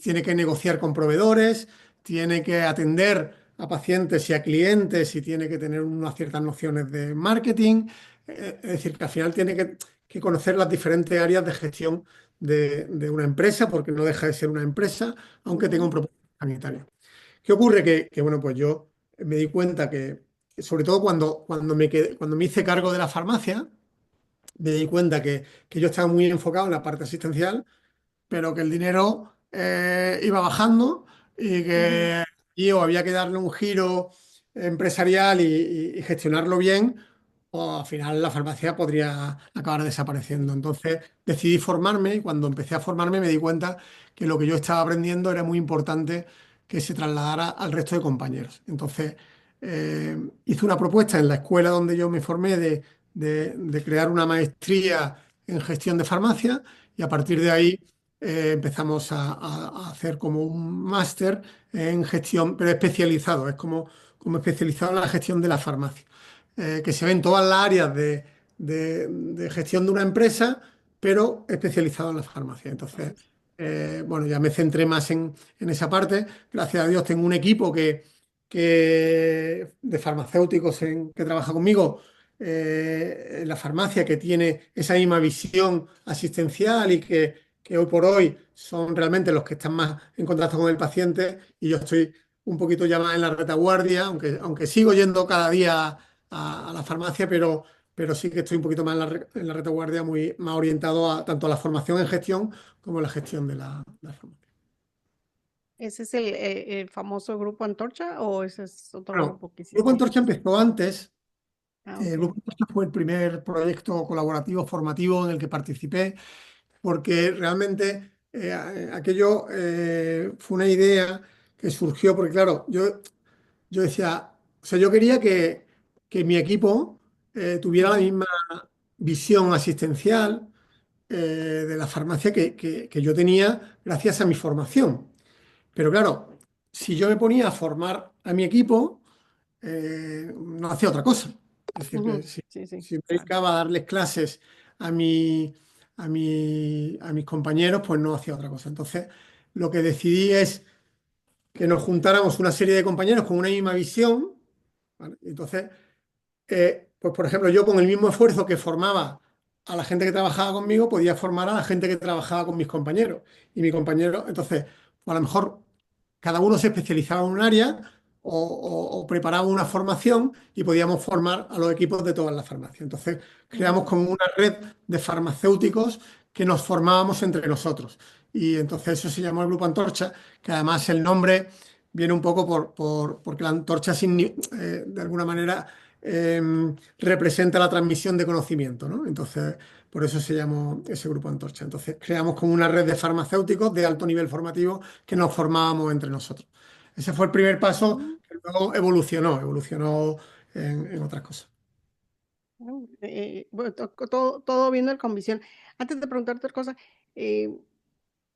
tiene que negociar con proveedores, tiene que atender a pacientes y a clientes y tiene que tener unas ciertas nociones de marketing. Es decir, que al final tiene que conocer las diferentes áreas de gestión de una empresa, porque no deja de ser una empresa, aunque tenga un ujú, propósito sanitario. ¿Qué ocurre? Bueno, pues yo me di cuenta que, sobre todo cuando me hice cargo de la farmacia, me di cuenta que yo estaba muy enfocado en la parte asistencial, pero que el dinero iba bajando y ujú, que yo había que darle un giro empresarial y gestionarlo bien, o al final la farmacia podría acabar desapareciendo. Entonces decidí formarme y cuando empecé a formarme me di cuenta que lo que yo estaba aprendiendo era muy importante que se trasladara al resto de compañeros. Entonces hice una propuesta en la escuela donde yo me formé de crear una maestría en gestión de farmacia y a partir de ahí empezamos a hacer como un máster en gestión, pero especializado, es como especializado en la gestión de la farmacia, que se ve en todas las áreas de gestión de una empresa, pero especializado en la farmacia. Entonces, bueno, ya me centré más en esa parte. Gracias a Dios tengo un equipo de farmacéuticos que trabaja conmigo en la farmacia, que tiene esa misma visión asistencial y que hoy por hoy son realmente los que están más en contacto con el paciente y yo estoy un poquito ya más en la retaguardia, aunque sigo yendo cada día a la farmacia, pero sí que estoy un poquito más en la retaguardia, muy más orientado a tanto a la formación en gestión como a la gestión de la farmacia. ¿Ese es el famoso Grupo Antorcha o ese es otro Bueno, grupo que Grupo hiciste? Antorcha empezó antes. Ah, El ok. Grupo Antorcha fue el primer proyecto colaborativo formativo en el que participé, porque realmente aquello fue una idea que surgió, porque claro, yo decía, o sea, yo quería que mi equipo tuviera la Ujú, misma visión asistencial de la farmacia que yo tenía gracias a mi formación. Pero claro, si yo me ponía a formar a mi equipo, no hacía otra cosa. Es decir, que ujú. si, Sí, sí, si me claro. dedicaba a darles clases a, a mis compañeros, pues no hacía otra cosa. Entonces, lo que decidí es que nos juntáramos una serie de compañeros con una misma visión, ¿vale? Entonces, pues por ejemplo, yo con el mismo esfuerzo que formaba a la gente que trabajaba conmigo, podía formar a la gente que trabajaba con mis compañeros. Y mi compañero, entonces, pues a lo mejor cada uno se especializaba en un área o preparaba una formación y podíamos formar a los equipos de todas las farmacias. Entonces, creamos Ujú, como una red de farmacéuticos que nos formábamos entre nosotros. Y entonces eso se llamó el Grupo Antorcha, que además el nombre viene un poco porque la antorcha de alguna manera eh, representa la transmisión de conocimiento, ¿no? Entonces, por eso se llamó ese Grupo Antorcha. Entonces, creamos como una red de farmacéuticos de alto nivel formativo que nos formábamos entre nosotros. Ese fue el primer paso ujú. que luego evolucionó en otras cosas. Bueno, todo viendo con visión. Antes de preguntarte otra cosa, eh,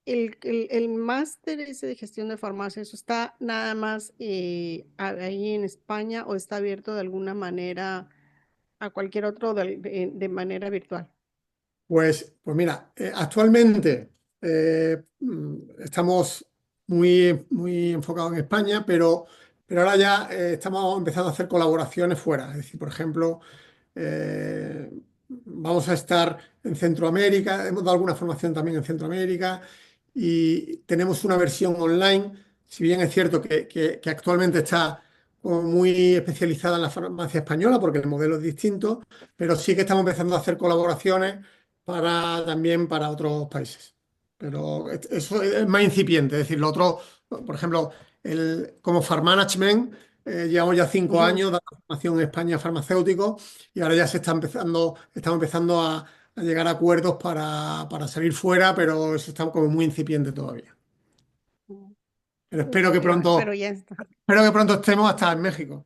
el máster ese de gestión de farmacia, ¿eso está nada más ahí en España o está abierto de alguna manera a cualquier otro de manera virtual? Pues mira, actualmente estamos muy enfocados en España, pero ahora ya estamos empezando a hacer colaboraciones fuera. Es decir, por ejemplo, vamos a estar en Centroamérica, hemos dado alguna formación también en Centroamérica y tenemos una versión online, si bien es cierto que actualmente está como muy especializada en la farmacia española porque el modelo es distinto, pero sí que estamos empezando a hacer colaboraciones también para otros países. Pero eso es más incipiente, es decir, lo otro, por ejemplo, como Farmanagement, llevamos ya 5 años Ujú. dando formación en España a farmacéuticos y ahora ya estamos empezando a llegar a acuerdos para salir fuera, pero eso está como muy incipiente todavía. Pero pero ya está. espero que pronto estemos hasta en México.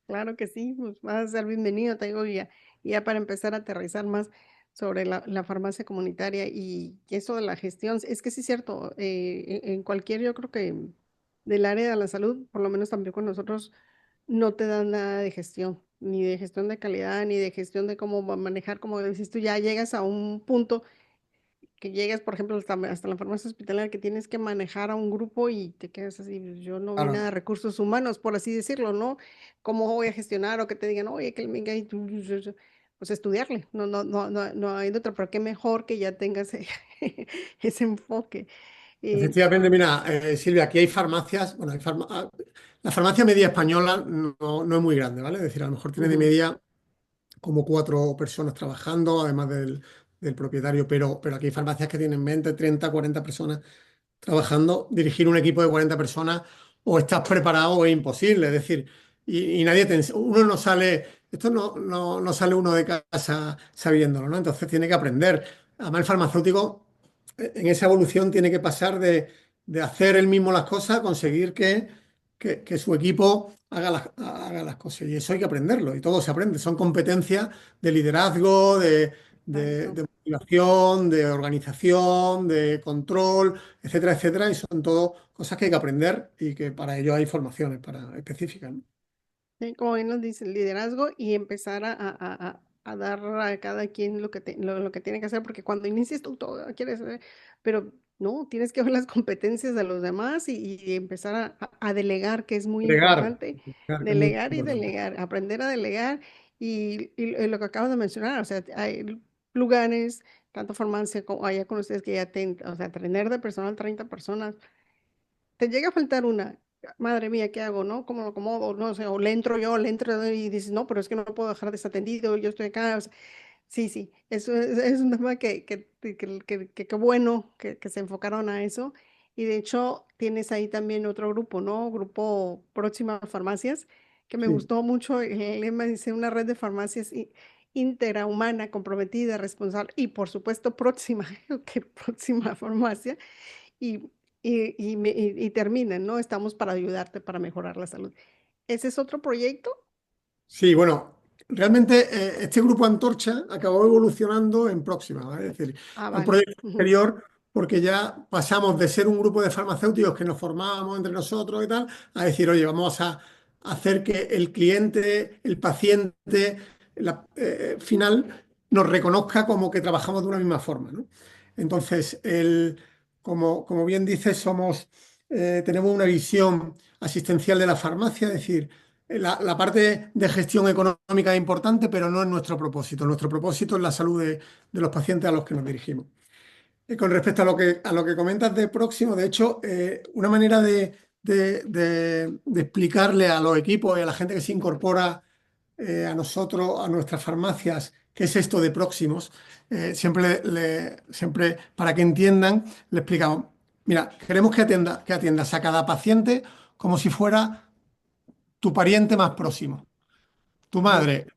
Claro que sí, pues vas a ser bienvenido, te digo, ya para empezar a aterrizar más sobre la farmacia comunitaria y eso de la gestión, es que sí es cierto, en cualquier, yo creo que del área de la salud, por lo menos también con nosotros, no te dan nada de gestión, ni de gestión de calidad, ni de gestión de cómo manejar, como decís tú, ya llegas a un punto que llegas, por ejemplo, hasta la farmacia hospitalaria, que tienes que manejar a un grupo y te quedas así, pues, yo no vi nada Claro. de recursos humanos, por así decirlo, ¿no? ¿Cómo voy a gestionar o que te digan, oye, que venga y pues estudiarle, no hay de otra, pero qué mejor que ya tengas ese enfoque. Eh, Efectivamente, mira, Silvia, aquí hay farmacias, bueno, la farmacia media española no es muy grande, ¿vale? Es decir, a lo mejor tiene de Ujú, media como 4 personas trabajando, además del propietario, pero aquí hay farmacias que tienen 20, 30, 40 personas trabajando. Dirigir un equipo de 40 personas o estás preparado o es imposible, es decir, y nadie uno no sale, esto no sale uno de casa sabiéndolo, ¿no? Entonces tiene que aprender. Además, el farmacéutico en esa evolución tiene que pasar de hacer él mismo las cosas a conseguir que su equipo haga las cosas. Y eso hay que aprenderlo, y todo se aprende. Son competencias de liderazgo, exacto. de motivación, de organización, de control, etcétera, etcétera. Y son todo cosas que hay que aprender y que para ello hay formaciones específicas, ¿no? Sí, como bien nos dice, liderazgo y empezar a dar a cada quien lo que tiene que hacer, porque cuando inicias tú todo quieres, pero no, tienes que ver las competencias de los demás y empezar a delegar, que es muy importante, Delegar, que es muy delegar y importante. delegar, aprender a delegar y lo que acabas de mencionar, o sea, hay lugares, tanto farmacia como allá con ustedes que ya o sea, tener de personal 30 personas te llega a faltar una, madre mía, ¿qué hago, no? ¿Cómo lo acomodo? No sé, o le entro yo, le entro y dices, no, pero es que no puedo dejar desatendido, yo estoy acá. O sea, sí, sí, eso es un tema que bueno que se enfocaron a eso. Y de hecho, tienes ahí también otro grupo, ¿no? Grupo Próxima Farmacias, que me Sí. gustó mucho. El lema dice una red de farmacias interahumana, comprometida, responsable y por supuesto próxima, que próxima farmacia y, y terminen, ¿no? Estamos para ayudarte para mejorar la salud. ¿Ese es otro proyecto? Sí, bueno, realmente este grupo Antorcha acabó evolucionando en Próxima, ¿vale? Es decir, Ah, es un vale. proyecto Ujú, anterior porque ya pasamos de ser un grupo de farmacéuticos que nos formábamos entre nosotros y tal, a decir, oye, vamos a hacer que el cliente, el paciente final nos reconozca como que trabajamos de una misma forma, ¿no? Entonces, como bien dices, tenemos una visión asistencial de la farmacia, es decir, la parte de gestión económica es importante, pero no es nuestro propósito. Nuestro propósito es la salud de los pacientes a los que nos dirigimos. Con respecto a lo que comentas de próximo, de hecho, una manera de explicarle a los equipos y a la gente que se incorpora a nosotros, a nuestras farmacias, qué es esto de próximos, siempre para que entiendan, le explicamos, mira, queremos que atiendas a cada paciente como si fuera tu pariente más próximo. Tu ujú, madre,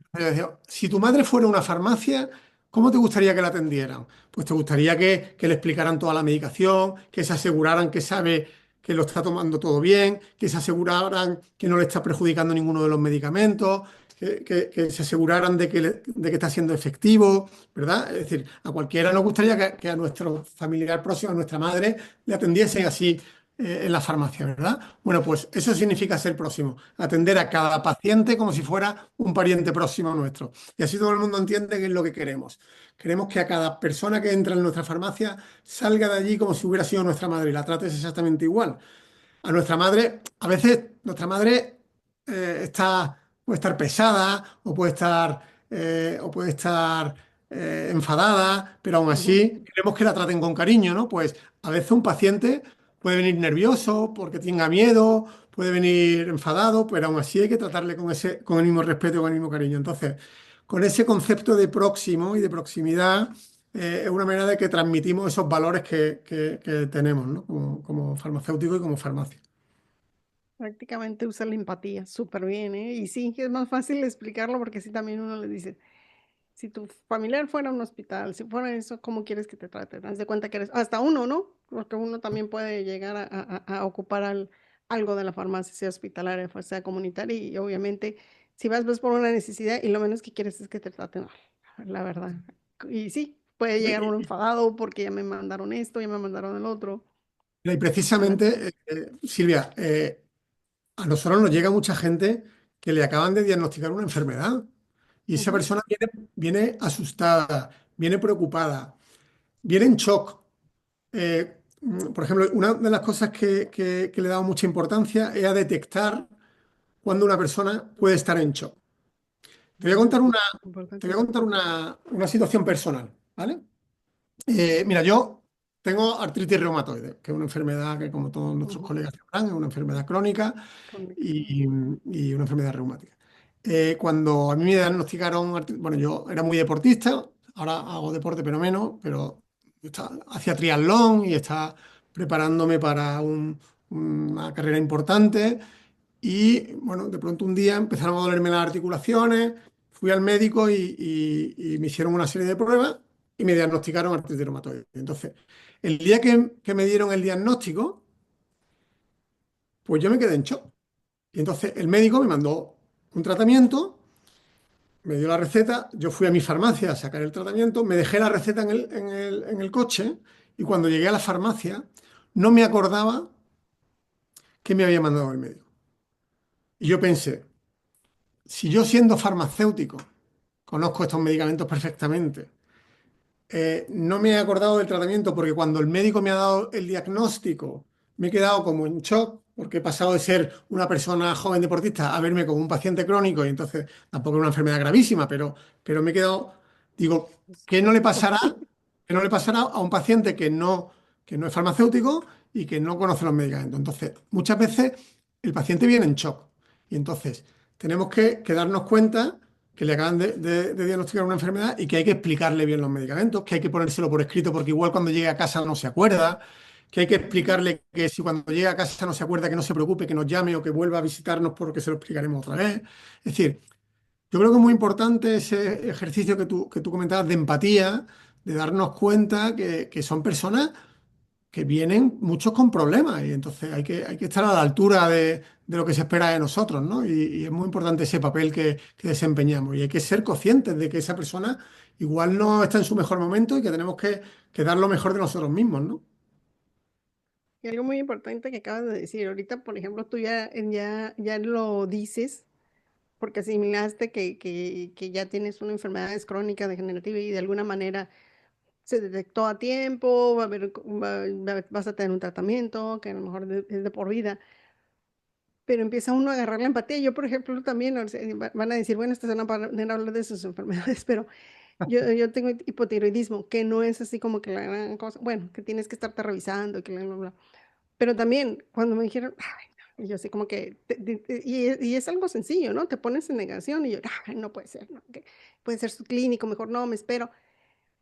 si tu madre fuera una farmacia, ¿cómo te gustaría que la atendieran? Pues te gustaría que le explicaran toda la medicación, que se aseguraran que sabe que lo está tomando todo bien, que se aseguraran que no le está perjudicando ninguno de los medicamentos, que se aseguraran de que está siendo efectivo, ¿verdad? Es decir, a cualquiera nos gustaría que a nuestro familiar próximo, a nuestra madre, le atendiesen así en la farmacia, ¿verdad? Bueno, pues eso significa ser próximo, atender a cada paciente como si fuera un pariente próximo nuestro. Y así todo el mundo entiende qué es lo que queremos. Queremos que a cada persona que entra en nuestra farmacia salga de allí como si hubiera sido nuestra madre y la trates exactamente igual. A nuestra madre, a veces nuestra madre puede estar pesada o puede estar enfadada, pero aún ujú. así queremos que la traten con cariño, ¿no? Pues a veces un paciente puede venir nervioso porque tenga miedo, puede venir enfadado, pero aún así hay que tratarle con el mismo respeto y con el mismo cariño. Entonces, con ese concepto de próximo y de proximidad, es una manera de que transmitimos esos valores que tenemos, ¿no? Como farmacéutico y como farmacia. Prácticamente usa la empatía súper bien, ¿eh? Y sí, que es más fácil explicarlo porque sí, también uno le dice, si tu familiar fuera a un hospital, si fuera eso, ¿cómo quieres que te traten? Haz de cuenta que eres, hasta uno, ¿no? porque uno también puede llegar a ocupar algo de la farmacia, sea hospitalaria, sea comunitaria, y obviamente si vas por una necesidad y lo menos que quieres es que te traten mal, la verdad. Y sí, puede llegar uno enfadado porque ya me mandaron esto, ya me mandaron el otro, Y ¿verdad? precisamente, Silvia, a nosotros nos llega mucha gente que le acaban de diagnosticar una enfermedad y esa Ujú, persona viene asustada, viene preocupada, viene en shock. Por ejemplo, una de las cosas que le damos mucha importancia es a detectar cuando una persona puede estar en shock. Te voy a ujú, contar te voy a importante. contar una situación personal, ¿vale? Mira, yo tengo artritis reumatoide, que es una enfermedad que, como todos nuestros Ujú, colegas sabrán, es una enfermedad crónica y, y una enfermedad reumática. Cuando a mí me diagnosticaron, bueno, yo era muy deportista, ahora hago deporte pero menos, pero hacía triatlón y estaba preparándome para una carrera importante y bueno, de pronto un día empezaron a dolerme las articulaciones, fui al médico y me hicieron una serie de pruebas y me diagnosticaron artritis reumatoide. Entonces, el día que me dieron el diagnóstico, pues yo me quedé en shock. Y entonces el médico me mandó un tratamiento, me dio la receta, yo fui a mi farmacia a sacar el tratamiento, me dejé la receta en el coche y cuando llegué a la farmacia no me acordaba que me había mandado el médico. Y yo pensé, si yo siendo farmacéutico conozco estos medicamentos perfectamente, no me he acordado del tratamiento porque cuando el médico me ha dado el diagnóstico me he quedado como en shock porque he pasado de ser una persona joven deportista a verme como un paciente crónico y entonces tampoco es una enfermedad gravísima, pero me he quedado, digo, ¿qué no le pasará? ¿Qué no le pasará a un paciente que no es farmacéutico y que no conoce los medicamentos? Entonces, muchas veces el paciente viene en shock y entonces tenemos que darnos cuenta que le acaban de diagnosticar una enfermedad y que hay que explicarle bien los medicamentos, que hay que ponérselo por escrito porque igual cuando llegue a casa no se acuerda, que hay que Ujú. explicarle que si cuando llegue a casa no se acuerda que no se preocupe, que nos llame o que vuelva a visitarnos porque se lo explicaremos otra vez. Es decir, yo creo que es muy importante ese ejercicio que tú comentabas de empatía, de darnos cuenta que son personas que vienen muchos con problemas y entonces hay que estar a la altura de lo que se espera de nosotros, ¿no? Y es muy importante ese papel que desempeñamos y hay que ser conscientes de que esa persona igual no está en su mejor momento y que tenemos que dar lo mejor de nosotros mismos, ¿no? Y algo muy importante que acabas de decir, ahorita, por ejemplo, tú ya lo dices porque asimilaste que ya tienes una enfermedad es crónica degenerativa y de alguna manera se detectó a tiempo, va a haber, vas a tener un tratamiento que a lo mejor es de por vida, pero empieza uno a agarrar la empatía. Yo, por ejemplo, también, o sea, van a decir, bueno, esta es una manera hablar de sus enfermedades, pero yo tengo hipotiroidismo, que no es así como que la gran cosa, bueno, que tienes que estarte revisando, que bla, bla, bla. Pero también, cuando me dijeron, ay, no, y yo así como que, y es algo sencillo, ¿no? Te pones en negación y yo, ay, no puede ser, ¿no? Que puede ser su clínico, mejor no, me espero.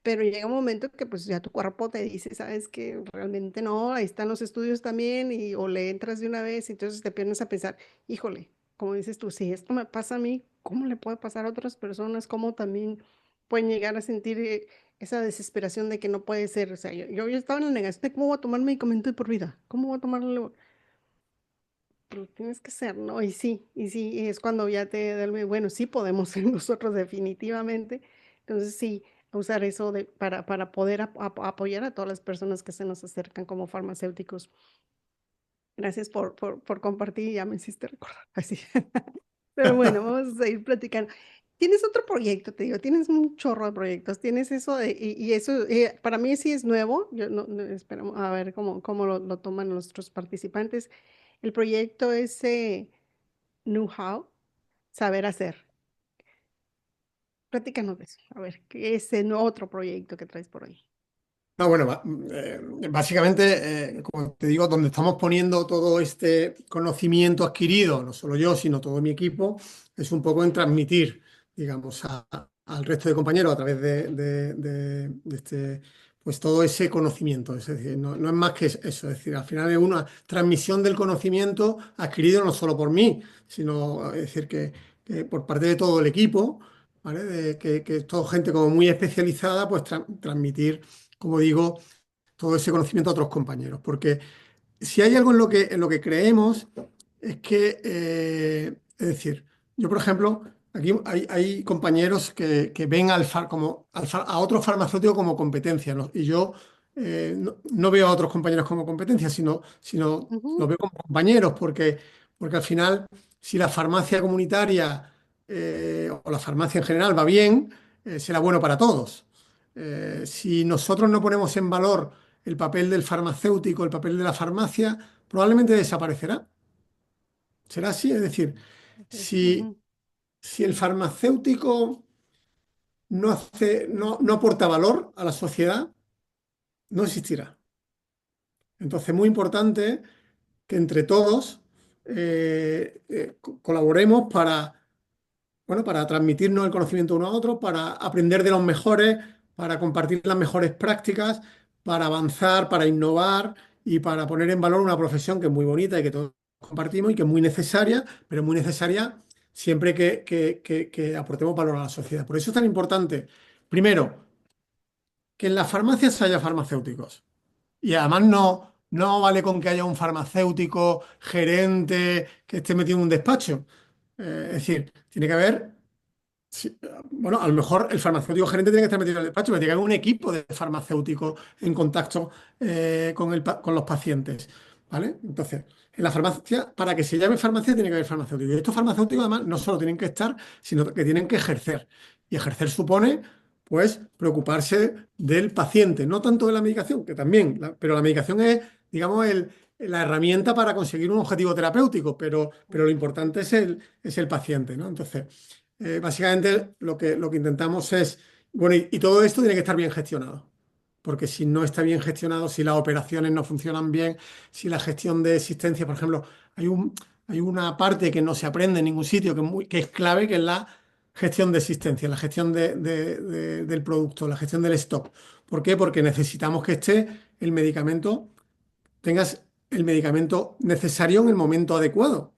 Pero llega un momento que pues ya tu cuerpo te dice, sabes que realmente no, ahí están los estudios también, y o le entras de una vez, y entonces te pones a pensar, híjole, como dices tú, si esto me pasa a mí, ¿cómo le puede pasar a otras personas? ¿Cómo también pueden llegar a sentir esa desesperación de que no puede ser? O sea, yo estaba en la negación de cómo voy a tomar medicamento de por vida, cómo voy a tomarlo, pero tienes que ser, ¿no? Y sí, es cuando ya te da el, bueno, sí podemos ser nosotros definitivamente. Entonces sí, usar eso para poder apoyar a todas las personas que se nos acercan como farmacéuticos. Gracias por compartir, ya me hiciste recordar. Así. Pero bueno, vamos a seguir platicando. Tienes otro proyecto, te digo, tienes un chorro de proyectos, tienes eso de, y eso para mí sí es nuevo, yo esperamos a ver cómo lo toman nuestros participantes. El proyecto es know-how, saber hacer. Platícanos de eso. A ver, ¿qué es ese otro proyecto que traes por ahí? No, bueno, básicamente, como te digo, donde estamos poniendo todo este conocimiento adquirido, no solo yo, sino todo mi equipo, es un poco en transmitir, digamos, al resto de compañeros a través de pues todo ese conocimiento. Es decir, no es más que eso, es decir, al final es una transmisión del conocimiento adquirido no solo por mí, sino, es decir, que por parte de todo el equipo, ¿vale? Que es todo gente como muy especializada, pues transmitir como digo, todo ese conocimiento a otros compañeros. Porque si hay algo en lo que creemos, es que, es decir, yo, por ejemplo, aquí hay compañeros que ven a otros farmacéuticos como competencia, ¿no? Y yo no veo a otros compañeros como competencia, sino Ujú. los veo como compañeros, porque al final, si la farmacia comunitaria o la farmacia en general va bien, será bueno para todos. Si nosotros no ponemos en valor el papel del farmacéutico, el papel de la farmacia, probablemente desaparecerá. Será así, es decir, si, Ujú. si el farmacéutico no aporta valor a la sociedad, no existirá. Entonces, muy importante que entre todos colaboremos bueno, para transmitirnos el conocimiento uno a otro, para aprender de los mejores, para compartir las mejores prácticas, para avanzar, para innovar y para poner en valor una profesión que es muy bonita y que todos compartimos y que es muy necesaria, pero muy necesaria siempre que aportemos valor a la sociedad. Por eso es tan importante, primero, que en las farmacias haya farmacéuticos. Y además no vale con que haya un farmacéutico gerente que esté metido en un despacho. Es decir, tiene que haber. Sí, bueno, a lo mejor el farmacéutico gerente tiene que estar metido en el despacho, pero tiene que haber un equipo de farmacéuticos en contacto con los pacientes, ¿vale? Entonces, en la farmacia, para que se llame farmacia, tiene que haber farmacéuticos. Y estos farmacéuticos, además, no solo tienen que estar, sino que tienen que ejercer. Y ejercer supone, pues, preocuparse del paciente, no tanto de la medicación, que también, pero la medicación es, digamos, la herramienta para conseguir un objetivo terapéutico, pero lo importante es el paciente, ¿no? Entonces, básicamente lo que intentamos es, bueno, y todo esto tiene que estar bien gestionado, porque si no está bien gestionado, si las operaciones no funcionan bien, si la gestión de existencia, por ejemplo, hay una parte que no se aprende en ningún sitio, que es clave, que es la gestión de existencia, la gestión del producto, la gestión del stock. ¿Por qué? Porque necesitamos que esté el medicamento, tengas el medicamento necesario en el momento adecuado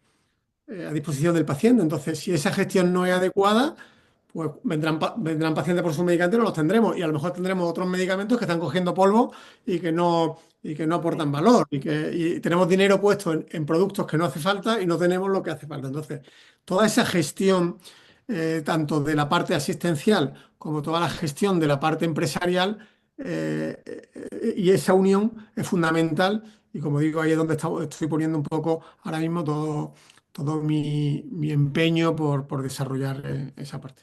a disposición del paciente. Entonces, si esa gestión no es adecuada, pues vendrán pacientes por sus medicamentos y no los tendremos. Y a lo mejor tendremos otros medicamentos que están cogiendo polvo y que no aportan Sí. valor. Y tenemos dinero puesto en productos que no hace falta y no tenemos lo que hace falta. Entonces, toda esa gestión, tanto de la parte asistencial como toda la gestión de la parte empresarial, y esa unión es fundamental. Y como digo, ahí es donde estoy poniendo un poco ahora mismo todo mi empeño por desarrollar esa parte.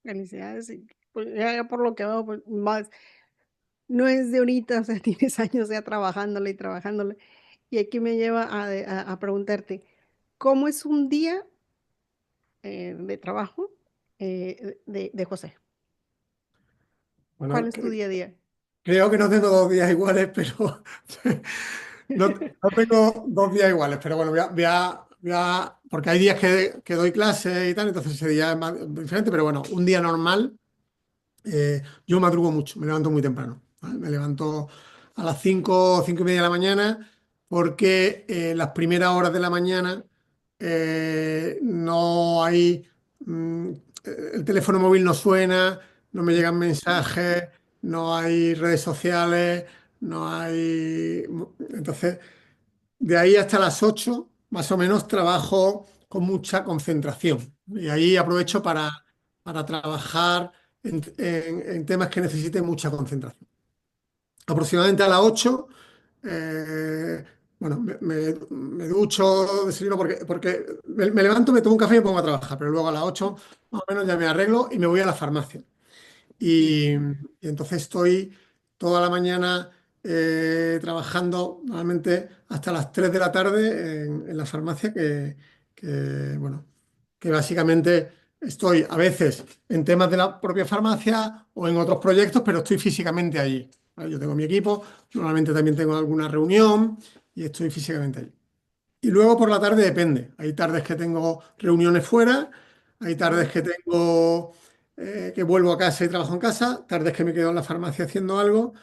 Felicidades. Y, pues, ya por lo que veo, pues, más, no es de ahorita, o sea, tienes años ya trabajándole y trabajándole. Y aquí me lleva a preguntarte, ¿cómo es un día de trabajo de José? ¿Cuál Bueno, es tu día a día? creo que no tengo 2 días iguales, pero no tengo 2 días iguales, pero bueno, porque hay días que doy clases y tal, entonces ese día es más diferente, pero bueno, un día normal. Yo madrugo mucho, me levanto muy temprano, ¿vale? Me levanto a las 5, 5:30 de la mañana, porque las primeras horas de la mañana no hay, mm, el teléfono móvil no suena, no me llegan mensajes, no hay redes sociales, no hay. Entonces, de ahí hasta las 8, más o menos, trabajo con mucha concentración. Y ahí aprovecho para trabajar en temas que necesiten mucha concentración. Aproximadamente a las 8, eh, bueno, me ducho, desayuno, porque me levanto, me tomo un café y me pongo a trabajar, pero luego a las 8 más o menos ya me arreglo y me voy a la farmacia. Y, y entonces estoy toda la mañana trabajando, normalmente hasta las 3 de la tarde en la farmacia, bueno, que básicamente estoy a veces en temas de la propia farmacia o en otros proyectos, pero estoy físicamente allí, ¿vale? Yo tengo mi equipo, normalmente también tengo alguna reunión y estoy físicamente allí. Y luego por la tarde depende. Hay tardes que tengo reuniones fuera, hay tardes Ujú. que tengo que vuelvo a casa y trabajo en casa, tardes que me quedo en la farmacia haciendo algo.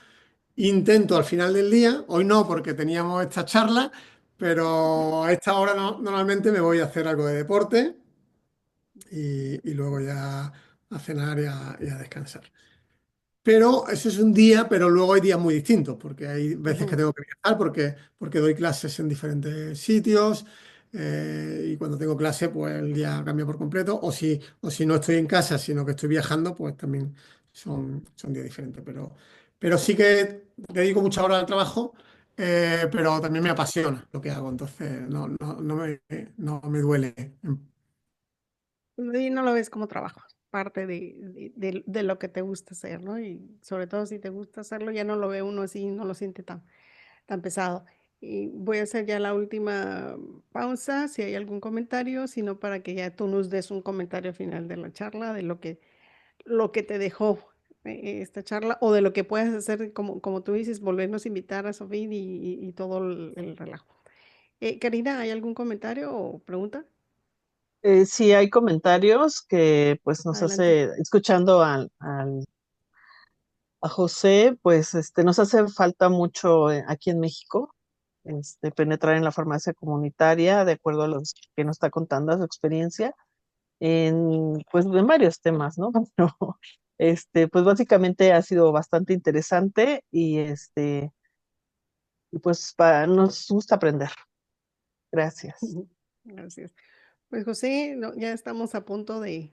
Intento al final del día, hoy no porque teníamos esta charla, pero a esta hora normalmente me voy a hacer algo de deporte y luego ya a cenar y a descansar. Pero eso es un día, pero luego hay días muy distintos, porque hay veces que Ujú. tengo que viajar porque doy clases en diferentes sitios, y cuando tengo clase, pues el día cambia por completo. O si no estoy en casa, sino que estoy viajando, pues también son días diferentes. Pero sí que dedico muchas horas al trabajo, pero también me apasiona lo que hago, entonces no me duele. Y no lo ves como trabajo, parte de lo que te gusta hacer, ¿no? Y sobre todo si te gusta hacerlo, ya no lo ve uno así, no lo siente tan pesado. Y voy a hacer ya la última pausa, si hay algún comentario, sino para que ya tú nos des un comentario final de la charla, de lo que te dejó esta charla, o de lo que puedes hacer, como tú dices, volvernos a invitar a Sofía y todo el relajo. Karina, ¿hay algún comentario o pregunta? Sí hay comentarios que pues nos Adelante. hace, escuchando a José, pues nos hace falta mucho aquí en México, penetrar en la farmacia comunitaria, de acuerdo a los que nos está contando su experiencia, pues en varios temas, ¿no? Pero, pues básicamente ha sido bastante interesante y pues nos gusta aprender. Gracias. Gracias. Pues José, ya estamos a punto de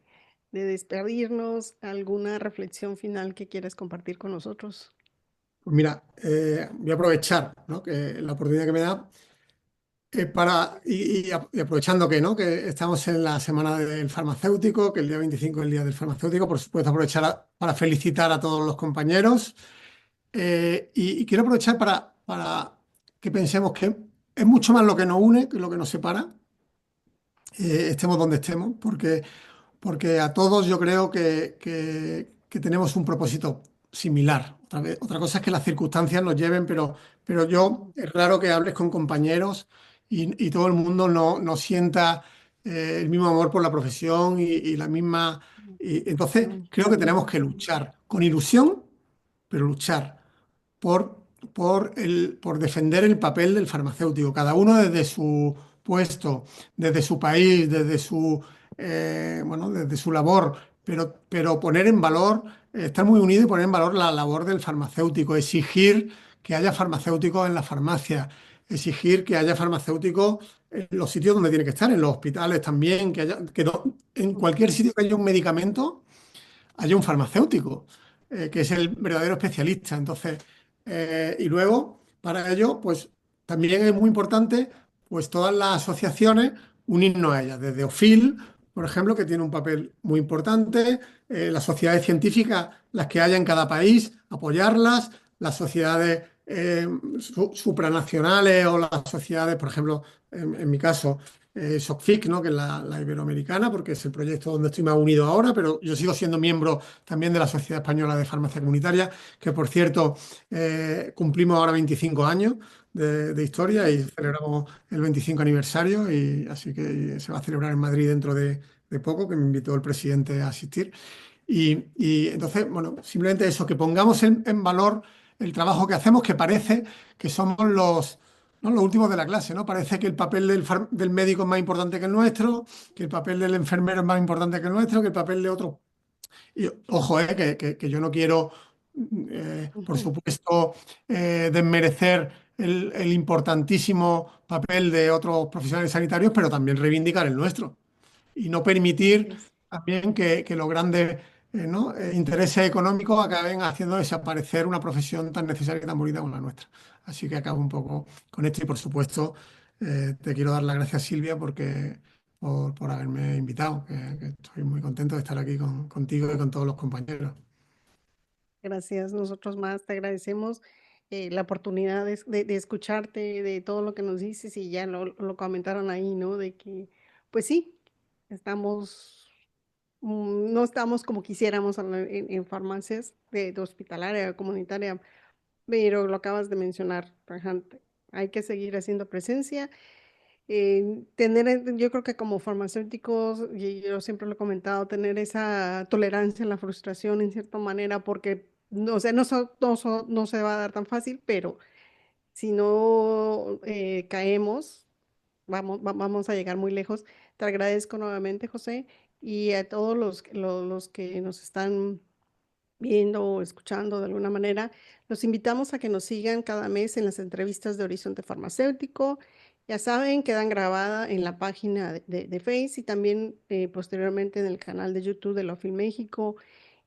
despedirnos. ¿Alguna reflexión final que quieras compartir con nosotros? Pues mira, voy a aprovechar, ¿no?, que la oportunidad que me da, y aprovechando que, ¿no?, que estamos en la semana del farmacéutico, que el día 25 es el día del farmacéutico, por supuesto aprovechar para felicitar a todos los compañeros, y quiero aprovechar para que pensemos que es mucho más lo que nos une que lo que nos separa, estemos donde estemos, porque a todos yo creo que tenemos un propósito similar. Otra cosa es que las circunstancias nos lleven, pero yo es raro que hables con compañeros y todo el mundo no sienta el mismo amor por la profesión y la misma. Entonces, Pasión. creo que tenemos que luchar con ilusión, pero luchar por, por defender el papel del farmacéutico, cada uno desde su puesto, desde su país, desde su labor, pero poner en valor, estar muy unido y poner en valor la labor del farmacéutico, exigir que haya farmacéuticos en la farmacia, exigir que haya farmacéuticos en los sitios donde tiene que estar, en los hospitales también, en cualquier sitio que haya un medicamento haya un farmacéutico, que es el verdadero especialista. Entonces, y luego, para ello, pues también es muy importante, pues todas las asociaciones unirnos a ellas, desde OFIL, por ejemplo, que tiene un papel muy importante, las sociedades científicas, las que haya en cada país, apoyarlas, las sociedades supranacionales o las sociedades, por ejemplo, en mi caso, SOCFIC, ¿no?, que es la iberoamericana, porque es el proyecto donde estoy más unido ahora, pero yo sigo siendo miembro también de la Sociedad Española de Farmacia Comunitaria, que por cierto cumplimos ahora 25 años de historia y celebramos el 25 aniversario, y así que se va a celebrar en Madrid dentro de poco, que me invitó el presidente a asistir. Y entonces, bueno, simplemente eso, que pongamos en valor el trabajo que hacemos, que parece que somos ¿no?, los últimos de la clase, ¿no? Parece que el papel del médico es más importante que el nuestro, que el papel del enfermero es más importante que el nuestro, que el papel de otro. Y ojo, que yo no quiero, por Ujú. supuesto, desmerecer el importantísimo papel de otros profesionales sanitarios, pero también reivindicar el nuestro y no Así permitir es. también que los grandes ¿no?, intereses económicos acaben haciendo desaparecer una profesión tan necesaria y tan bonita como la nuestra. Así que acabo un poco con esto y, por supuesto, te quiero dar las gracias, Silvia, por haberme invitado, que estoy muy contento de estar aquí contigo y con todos los compañeros. Gracias. Nosotros más te agradecemos la oportunidad de escucharte, de todo lo que nos dices y ya lo comentaron ahí, ¿no? De que, pues sí, estamos, no estamos como quisiéramos en farmacias de hospitalaria, comunitaria, pero lo acabas de mencionar, tajante. Hay que seguir haciendo presencia. Yo creo que como farmacéuticos, y yo siempre lo he comentado, tener esa tolerancia en la frustración en cierta manera, porque no, o sea, no se va a dar tan fácil, pero si no caemos, vamos a llegar muy lejos. Te agradezco nuevamente, José, y a todos los que nos están viendo o escuchando de alguna manera, los invitamos a que nos sigan cada mes en las entrevistas de Horizonte Farmacéutico. Ya saben, quedan grabadas en la página de Face y también posteriormente en el canal de YouTube de la OFIL México.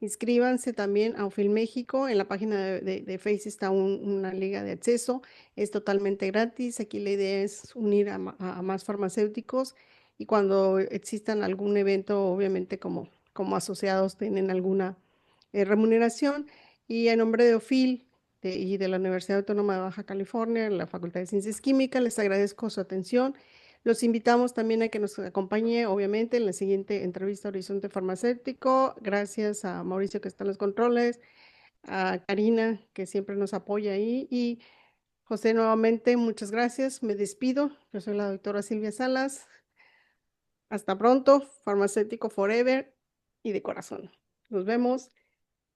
Inscríbanse también a OFIL México. En la página de Face está una liga de acceso. Es totalmente gratis. Aquí la idea es unir a más farmacéuticos y cuando existan algún evento, obviamente como asociados tienen alguna remuneración. Y en nombre de OFIL y de la Universidad Autónoma de Baja California, la Facultad de Ciencias Químicas, les agradezco su atención. Los invitamos también a que nos acompañe, obviamente, en la siguiente entrevista Horizonte Farmacéutico. Gracias a Mauricio que está en los controles, a Karina que siempre nos apoya ahí y José nuevamente, muchas gracias. Me despido. Yo soy la doctora Silvia Salas. Hasta pronto, farmacéutico forever y de corazón. Nos vemos.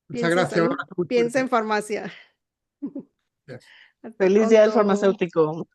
Muchas Piensa en gracias, un salud, abrazo muy piensa en fuerte. farmacia. Gracias. Hasta Feliz día del pronto. farmacéutico.